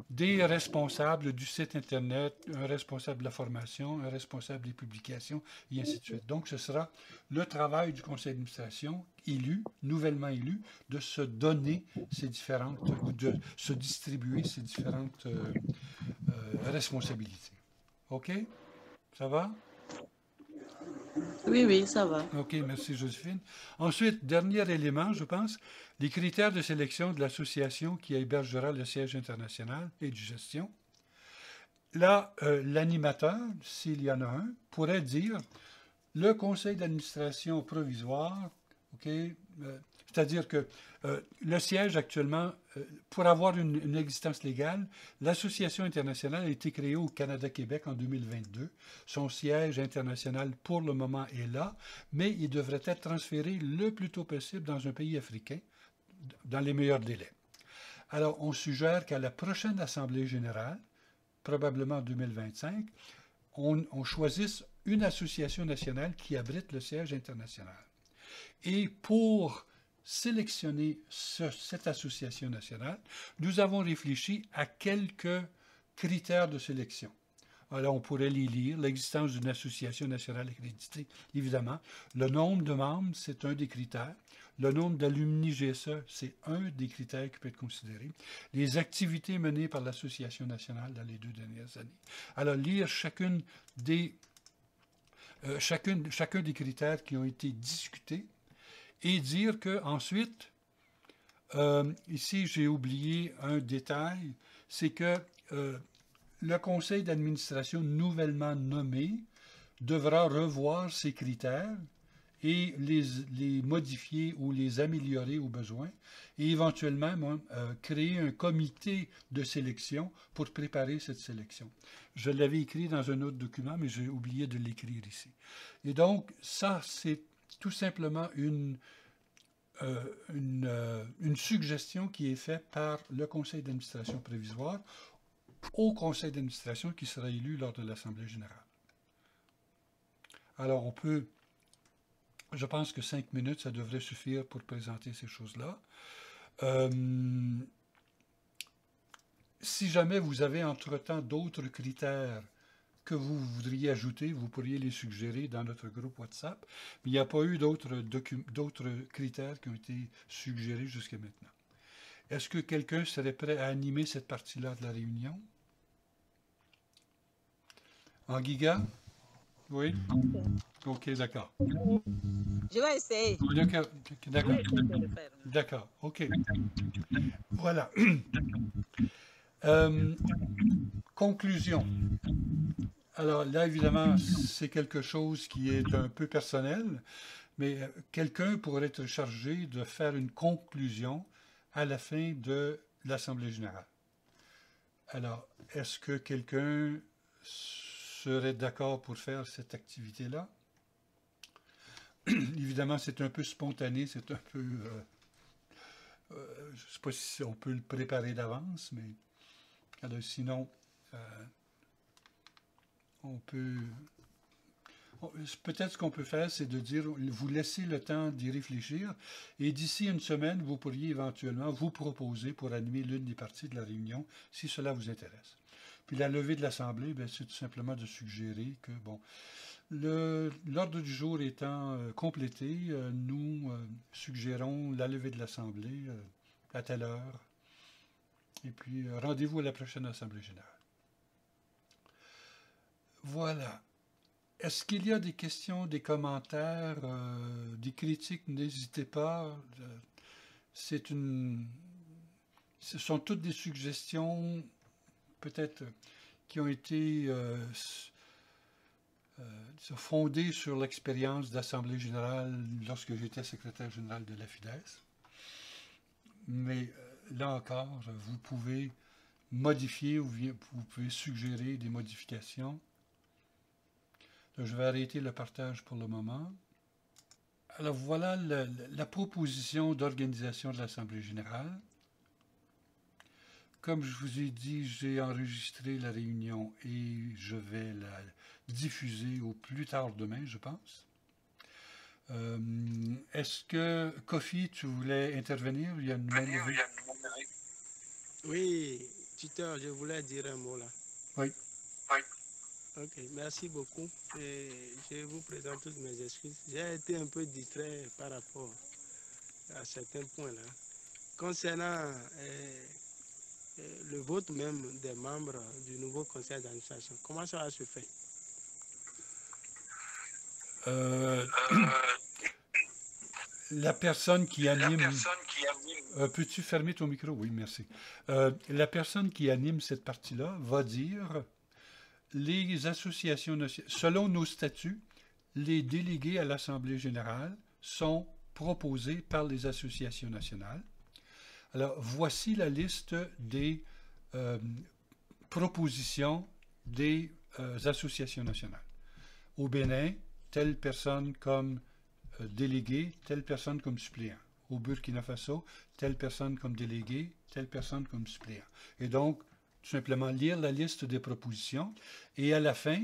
S1: des responsables du site Internet, un responsable de la formation, un responsable des publications, et ainsi de suite. Donc, ce sera le travail du conseil d'administration élu, nouvellement élu, de se donner ces différentes, ou de se distribuer ces différentes responsabilités. OK? Ça va?
S11: Oui, oui, ça va.
S1: OK, merci Joséphine. Ensuite, dernier élément, je pense, les critères de sélection de l'association qui hébergera le siège international et de gestion. Là, l'animateur, s'il y en a un, pourrait dire le conseil d'administration provisoire, OK, c'est-à-dire que le siège actuellement, pour avoir une existence légale, l'association internationale a été créée au Canada-Québec en 2022. Son siège international pour le moment est là, mais il devrait être transféré le plus tôt possible dans un pays africain, dans les meilleurs délais. Alors, on suggère qu'à la prochaine Assemblée générale, probablement en 2025, on choisisse une association nationale qui abrite le siège international. Et pour sélectionner cette association nationale, nous avons réfléchi à quelques critères de sélection. Alors, on pourrait les lire. L'existence d'une association nationale accréditée, évidemment. Le nombre de membres, c'est un des critères. Le nombre d'alumni GSE, c'est un des critères qui peut être considéré. Les activités menées par l'association nationale dans les 2 dernières années. Alors, lire chacun des critères qui ont été discutés et dire qu'ensuite, ici j'ai oublié un détail, c'est que le conseil d'administration nouvellement nommé devra revoir ces critères et les modifier ou les améliorer au besoin et éventuellement créer un comité de sélection pour préparer cette sélection. Je l'avais écrit dans un autre document, mais j'ai oublié de l'écrire ici. Et donc, ça, c'est tout simplement une suggestion qui est faite par le conseil d'administration provisoire au conseil d'administration qui sera élu lors de l'Assemblée générale. Alors, on peut, je pense que 5 minutes, ça devrait suffire pour présenter ces choses-là. Si jamais vous avez entre-temps d'autres critères que vous voudriez ajouter, vous pourriez les suggérer dans notre groupe WhatsApp. Mais il n'y a pas eu d'autres critères qui ont été suggérés jusqu'à maintenant. Est-ce que quelqu'un serait prêt à animer cette partie-là de la réunion? En giga? Oui? OK, d'accord.
S9: Je vais essayer.
S1: D'accord. D'accord, OK. Voilà. Conclusion. Alors là, évidemment, c'est quelque chose qui est un peu personnel, mais quelqu'un pourrait être chargé de faire une conclusion à la fin de l'Assemblée générale. Alors, est-ce que quelqu'un serait d'accord pour faire cette activité-là? Évidemment, c'est un peu spontané, c'est un peu... je ne sais pas si on peut le préparer d'avance, mais alors, sinon, on peut... Peut-être ce qu'on peut faire, c'est de dire, vous laissez le temps d'y réfléchir, et d'ici une semaine, vous pourriez éventuellement vous proposer pour animer l'une des parties de la réunion, si cela vous intéresse. Puis la levée de l'Assemblée, c'est tout simplement de suggérer que, bon, l'ordre du jour étant complété, nous suggérons la levée de l'Assemblée à telle heure, et puis rendez-vous à la prochaine Assemblée générale. Voilà. Est-ce qu'il y a des questions, des commentaires, des critiques? N'hésitez pas. Ce sont toutes des suggestions, peut-être, qui ont été fondées sur l'expérience d'Assemblée générale lorsque j'étais secrétaire général de la FIDES. Mais là encore, vous pouvez modifier ou vous pouvez suggérer des modifications. Je vais arrêter le partage pour le moment. Alors voilà la proposition d'organisation de l'Assemblée générale. comme je vous ai dit, j'ai enregistré la réunion et je vais la diffuser au plus tard demain, je pense. Est-ce que, Kofi, tu voulais intervenir? Il y a une main levée.
S12: Oui, tuteur, je voulais dire un mot là.
S1: Oui.
S12: Ok, merci beaucoup. Et je vous présente toutes mes excuses. J'ai été un peu distrait par rapport à certains points là. Concernant le vote même des membres du nouveau conseil d'administration, comment ça va se faire?
S1: La personne qui anime... peux-tu fermer ton micro? Oui, merci. La personne qui anime cette partie-là va dire les associations nationales. Selon nos statuts, les délégués à l'Assemblée générale sont proposés par les associations nationales. Alors, voici la liste des propositions des associations nationales. Au Bénin, telle personne comme délégué, telle personne comme suppléant. Au Burkina Faso, telle personne comme délégué, telle personne comme suppléant. Et donc, tout simplement lire la liste des propositions et à la fin,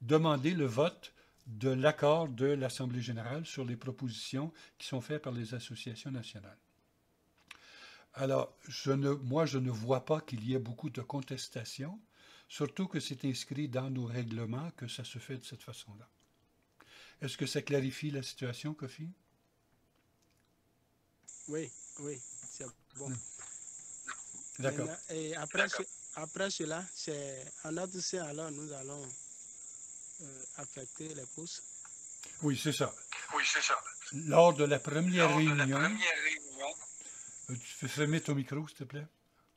S1: demander le vote de l'accord de l'Assemblée générale sur les propositions qui sont faites par les associations nationales. Alors, moi, je ne vois pas qu'il y ait beaucoup de contestations, surtout que c'est inscrit dans nos règlements que ça se fait de cette façon-là. Est-ce que ça clarifie la situation, Kofi?
S12: Oui, c'est bon.
S1: D'accord.
S12: Et après cela, en notre sein, alors nous allons affecter les pouces.
S1: Oui, c'est ça. Lors de la première réunion, tu peux fermer ton micro, s'il te plaît?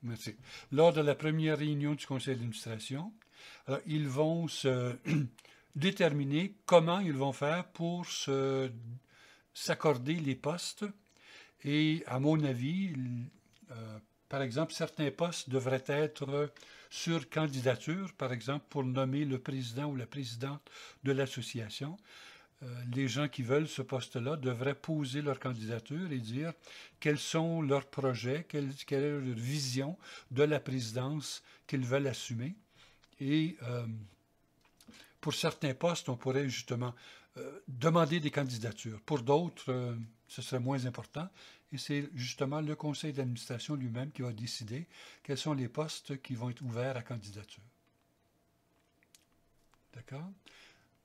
S1: Merci. Lors de la première réunion du conseil d'administration, ils vont se déterminer comment ils vont faire pour s'accorder les postes. Et à mon avis, par exemple, certains postes devraient être sur candidature, par exemple, pour nommer le président ou la présidente de l'association. Les gens qui veulent ce poste-là devraient poser leur candidature et dire quels sont leurs projets, quelle est leur vision de la présidence qu'ils veulent assumer. Et pour certains postes, on pourrait justement demander des candidatures. Pour d'autres, ce serait moins important. Et c'est justement le conseil d'administration lui-même qui va décider quels sont les postes qui vont être ouverts à candidature. D'accord?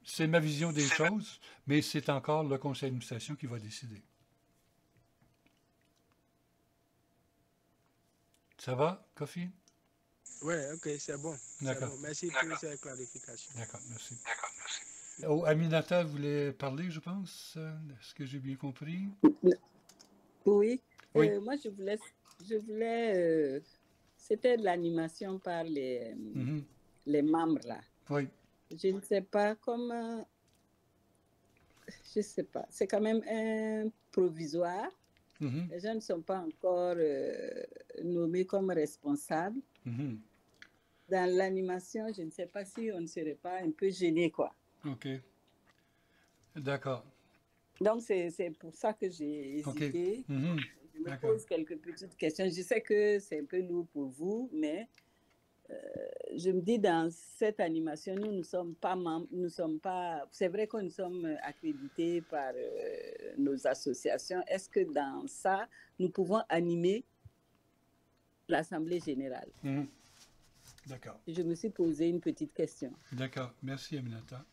S1: C'est ma vision des choses, mais c'est encore le conseil d'administration qui va décider. Ça va, Kofi?
S12: Oui, ok, c'est bon.
S1: D'accord.
S12: Bon. Merci pour cette clarification.
S1: D'accord, merci. Oh, Aminata voulait parler, je pense. Est-ce que j'ai bien compris?
S4: Oui. Moi, je voulais c'était de l'animation par les membres, là.
S1: Oui.
S4: Je ne sais pas comment... Je ne sais pas. C'est quand même un provisoire. Les gens ne sont pas encore nommés comme responsables. Dans l'animation, je ne sais pas si on ne serait pas un peu gêné, quoi.
S1: OK. D'accord.
S4: Donc, c'est pour ça que j'ai hésité.
S1: OK.
S4: Je me pose quelques petites questions. Je sais que c'est un peu lourd pour vous, mais je me dis, dans cette animation, nous ne sommes pas membres, c'est vrai que nous sommes accrédités par nos associations. Est-ce que dans ça, nous pouvons animer l'Assemblée générale?
S1: D'accord.
S4: Je me suis posé une petite question.
S1: D'accord. Merci, Aminata.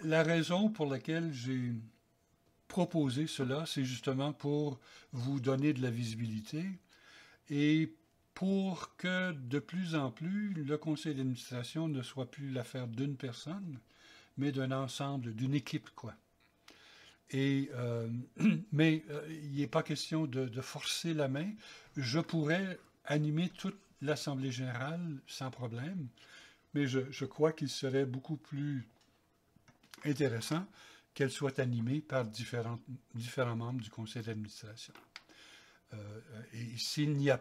S1: La raison pour laquelle j'ai proposé cela, c'est justement pour vous donner de la visibilité et pour que de plus en plus, le conseil d'administration ne soit plus l'affaire d'une personne, mais d'un ensemble, d'une équipe, quoi. Et, mais il n'est pas question de forcer la main. Je pourrais animer toute l'Assemblée générale sans problème, mais je crois qu'il serait beaucoup plus intéressant qu'elle soit animée par différents membres du conseil d'administration. Et s'il n'y a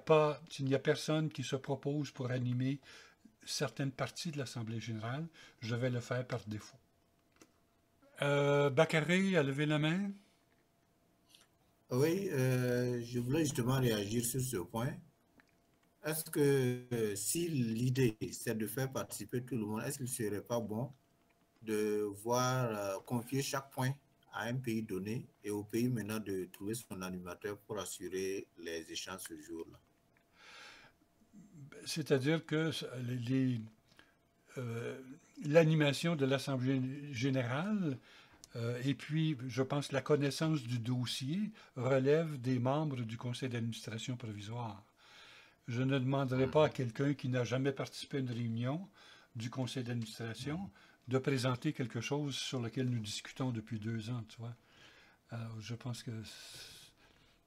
S1: personne qui se propose pour animer certaines parties de l'Assemblée générale, je vais le faire par défaut. Bakary a levé la main.
S10: Oui, je voulais justement réagir sur ce point. est-ce que si l'idée c'est de faire participer tout le monde, est-ce qu'il ne serait pas bon de voir confier chaque point à un pays donné et au pays maintenant de trouver son animateur pour assurer les échanges ce jour-là?
S1: C'est-à-dire que l'animation de l'Assemblée générale et puis, je pense que la connaissance du dossier relève des membres du conseil d'administration provisoire. Je ne demanderai pas à quelqu'un qui n'a jamais participé à une réunion du conseil d'administration de présenter quelque chose sur lequel nous discutons depuis 2 ans, tu vois. Alors, je pense que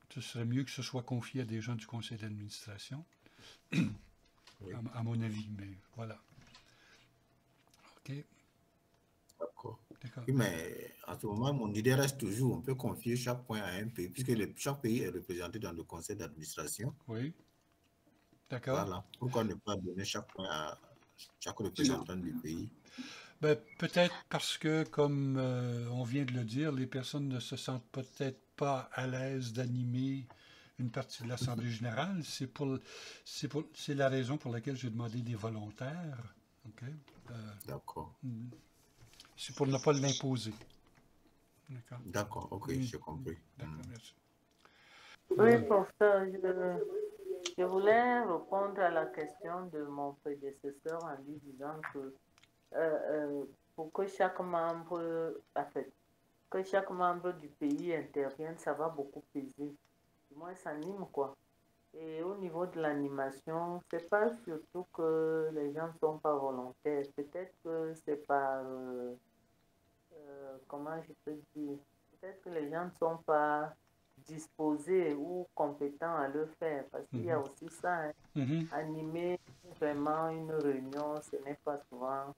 S1: ce serait mieux que ce soit confié à des gens du conseil d'administration, oui. à mon avis, mais voilà. OK.
S10: D'accord. Oui, mais en ce moment, mon idée reste toujours, on peut confier chaque point à un pays, puisque chaque pays est représenté dans le conseil d'administration.
S1: Oui. D'accord.
S10: Voilà. Pourquoi ne pas donner chaque point à chaque représentant du pays?
S1: Ben, peut-être parce que, comme on vient de le dire, les personnes ne se sentent peut-être pas à l'aise d'animer une partie de l'Assemblée générale. C'est la raison pour laquelle j'ai demandé des volontaires. Okay?
S10: D'accord.
S1: C'est pour ne pas l'imposer.
S10: D'accord. D'accord, ok, j'ai compris.
S1: D'accord, merci.
S7: Oui, professeur, je voulais répondre à la question de mon prédécesseur en lui disant que pour que chaque membre, que chaque membre du pays intervienne, ça va beaucoup peser. Moi, ça anime, quoi. Et au niveau de l'animation, c'est pas surtout que les gens ne sont pas volontaires. Peut-être que c'est par... comment je peux dire? Peut-être que les gens ne sont pas disposés ou compétents à le faire. Parce qu'il y a aussi ça. Hein. Animer vraiment une réunion, ce n'est pas souvent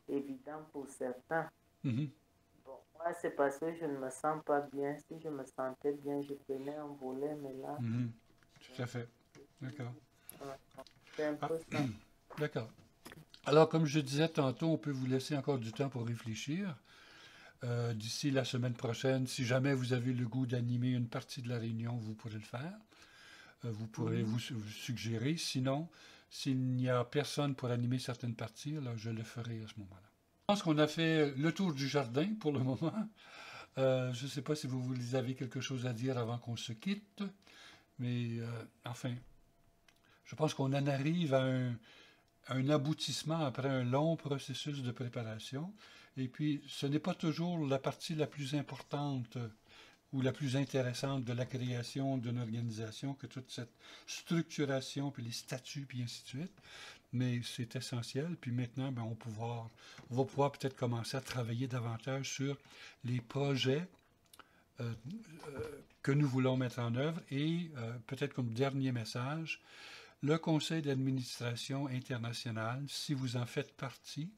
S7: évident pour certains. Bon, moi, c'est parce que je ne me sens pas bien. Si je me sentais bien, je prenais un volet, mais là...
S1: Tout à fait. D'accord.
S7: C'est un peu ça.
S1: D'accord. Alors, comme je disais tantôt, on peut vous laisser encore du temps pour réfléchir. D'ici la semaine prochaine, si jamais vous avez le goût d'animer une partie de la réunion, vous pourrez le faire. Vous pourrez vous suggérer. Sinon, s'il n'y a personne pour animer certaines parties, alors je le ferai à ce moment-là. Je pense qu'on a fait le tour du jardin pour le moment. Je ne sais pas si vous avez quelque chose à dire avant qu'on se quitte, mais enfin, je pense qu'on en arrive à un aboutissement après un long processus de préparation. Et puis, ce n'est pas toujours la partie la plus importante ou la plus intéressante de la création d'une organisation que toute cette structuration, puis les statuts, puis ainsi de suite. Mais c'est essentiel. Puis maintenant, ben, on va pouvoir peut-être commencer à travailler davantage sur les projets que nous voulons mettre en œuvre. Et peut-être comme dernier message, le conseil d'administration international, si vous en faites partie,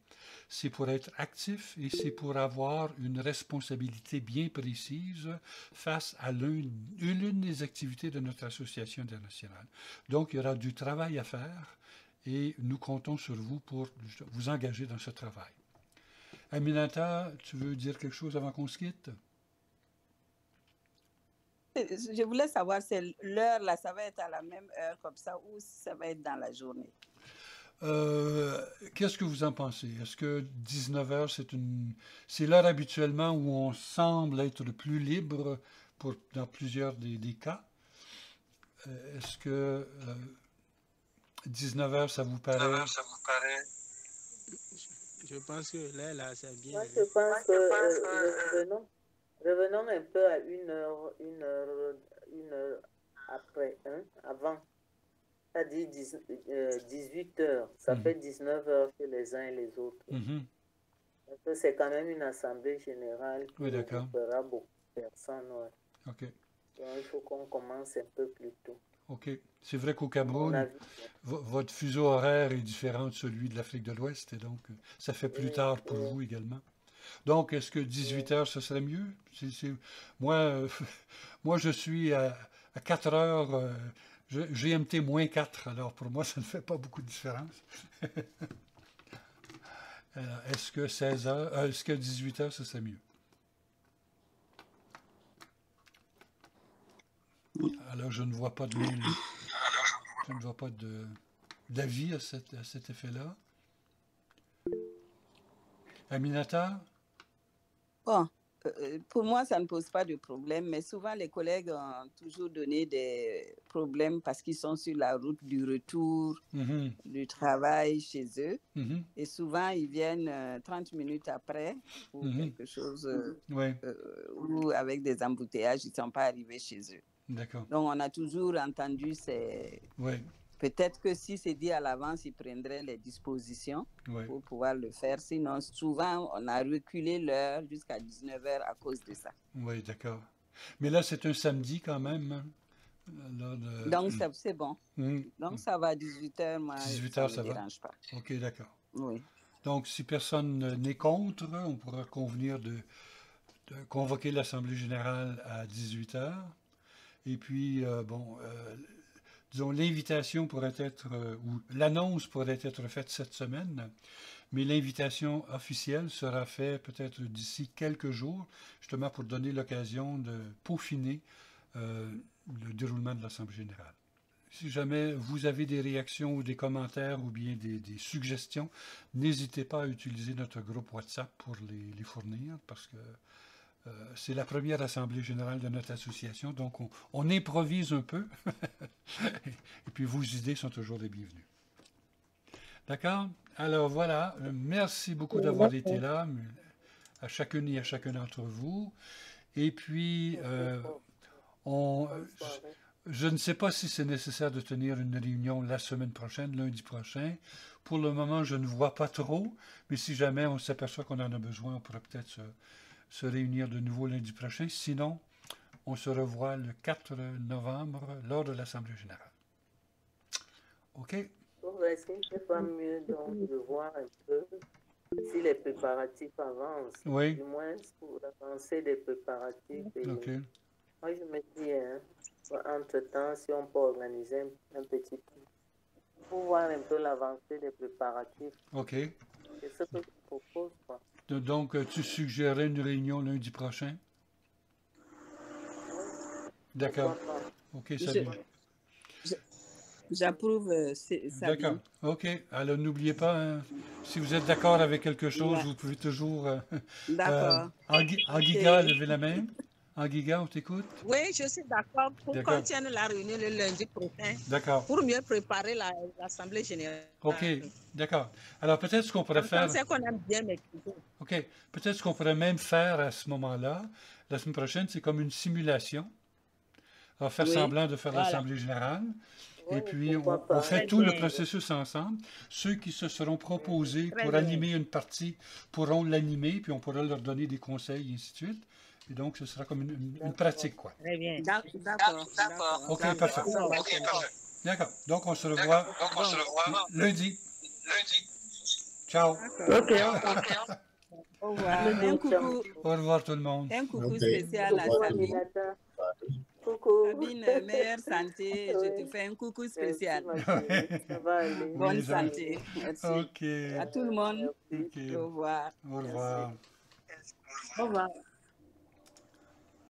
S1: c'est pour être actif et c'est pour avoir une responsabilité bien précise face à l'une des activités de notre association internationale. Donc, il y aura du travail à faire et nous comptons sur vous pour vous engager dans ce travail. Aminata, tu veux dire quelque chose avant qu'on se quitte?
S4: Je voulais savoir, c'est l'heure, là, ça va être à la même heure comme ça ou ça va être dans la journée?
S1: Qu'est-ce que vous en pensez? Est-ce que 19h, c'est l'heure habituellement où on semble être le plus libre dans plusieurs des cas? Est-ce que 19h, ça vous paraît?
S12: Je pense que là, c'est bien.
S7: Moi, je pense que revenons un peu à une heure après, hein, avant. C'est-à-dire 18 heures. Ça fait 19 heures que les uns et les autres. Parce que c'est quand même une assemblée générale qui fera beaucoup de personnes. Ouais.
S1: OK.
S7: Donc, il faut qu'on commence un peu plus tôt.
S1: OK. C'est vrai qu'au Cameroun, votre fuseau horaire est différent de celui de l'Afrique de l'Ouest, et donc ça fait plus tard pour vous également. Donc, est-ce que 18 heures, ce serait mieux? Moi, je suis à 4 heures, GMT moins 4, alors pour moi, ça ne fait pas beaucoup de différence. Est-ce que 16 heures, est-ce que 18 heures, ce serait mieux? Alors, je ne vois pas de mail. Je ne vois pas de... d'avis à cet effet-là? Aminata?
S4: Bon, pour moi, ça ne pose pas de problème, mais souvent les collègues ont toujours donné des problèmes parce qu'ils sont sur la route du retour du travail chez eux. Et souvent, ils viennent 30 minutes après ou quelque chose, ou avec des embouteillages, ils ne sont pas arrivés chez eux.
S1: D'accord.
S4: Donc, on a toujours entendu ces... Peut-être que si c'est dit à l'avance, ils prendraient les dispositions pour pouvoir le faire. Sinon, souvent, on a reculé l'heure jusqu'à 19h à cause de ça.
S1: Oui, d'accord. Mais là, c'est un samedi quand même. Hein?
S4: Donc, c'est bon. Donc, ça va à 18h, moi,
S1: 18h, ça
S4: ne me dérange pas.
S1: OK, d'accord.
S4: Oui.
S1: Donc, si personne n'est contre, on pourra convenir de convoquer l'Assemblée générale à 18h. Et puis, disons, l'invitation pourrait être, ou l'annonce pourrait être faite cette semaine, mais l'invitation officielle sera faite peut-être d'ici quelques jours, justement pour donner l'occasion de peaufiner le déroulement de l'Assemblée générale. Si jamais vous avez des réactions ou des commentaires ou bien des suggestions, n'hésitez pas à utiliser notre groupe WhatsApp pour les fournir, parce que c'est la première assemblée générale de notre association, donc on improvise un peu. Et puis vos idées sont toujours les bienvenues. D'accord? Alors voilà, merci beaucoup d'avoir été là, à chacune et à chacun d'entre vous. Et puis, je ne sais pas si c'est nécessaire de tenir une réunion la semaine prochaine, lundi prochain. Pour le moment, je ne vois pas trop, mais si jamais on s'aperçoit qu'on en a besoin, on pourrait peut-être se réunir de nouveau lundi prochain. Sinon, on se revoit le 4 novembre lors de l'Assemblée générale. OK?
S7: Est-ce qu'il n'est pas mieux donc de voir un peu si les préparatifs avancent?
S1: Oui.
S7: Du moins pour avancer des préparatifs. Et
S1: OK.
S7: moi, je me dis, entre-temps, si on peut organiser un petit truc pour voir un peu l'avancée des préparatifs.
S1: OK.
S7: C'est ce que je propose, quoi.
S1: Donc, tu suggérais une réunion lundi prochain? D'accord. OK, salut.
S4: J'approuve ça.
S1: D'accord. OK. Alors, n'oubliez pas, hein, si vous êtes d'accord avec quelque chose, vous pouvez toujours...
S4: D'accord.
S7: Anguiga,
S1: levez la main. Anguiga, on t'écoute?
S9: Oui, je suis d'accord pour qu'on tienne la réunion le lundi prochain.
S1: D'accord.
S9: Pour mieux préparer l'Assemblée générale.
S1: OK, d'accord. Alors, peut-être ce qu'on pourrait faire...
S9: C'est qu'on aime bien m'écouter.
S1: OK. Peut-être ce qu'on pourrait même faire à ce moment-là, la semaine prochaine, c'est comme une simulation. On va faire semblant de faire l'Assemblée générale. Et puis, on fait tout le processus ensemble. Ceux qui se seront proposés pour animer une partie pourront l'animer, puis on pourra leur donner des conseils, et ainsi de suite. Et donc, ce sera comme une pratique, quoi.
S9: Très bien.
S4: D'accord.
S1: OK, parfait. D'accord. Donc, on se revoit lundi. Ciao.
S4: OK. Au revoir. Un coucou.
S1: Au revoir tout le monde.
S4: Un coucou spécial à Sabine.
S7: Coucou.
S4: Sabine, meilleure santé. Je te fais un coucou spécial. Bonne santé. Merci.
S1: OK.
S4: À tout le monde.
S1: OK.
S4: Au revoir.
S1: Au revoir.
S9: Au revoir.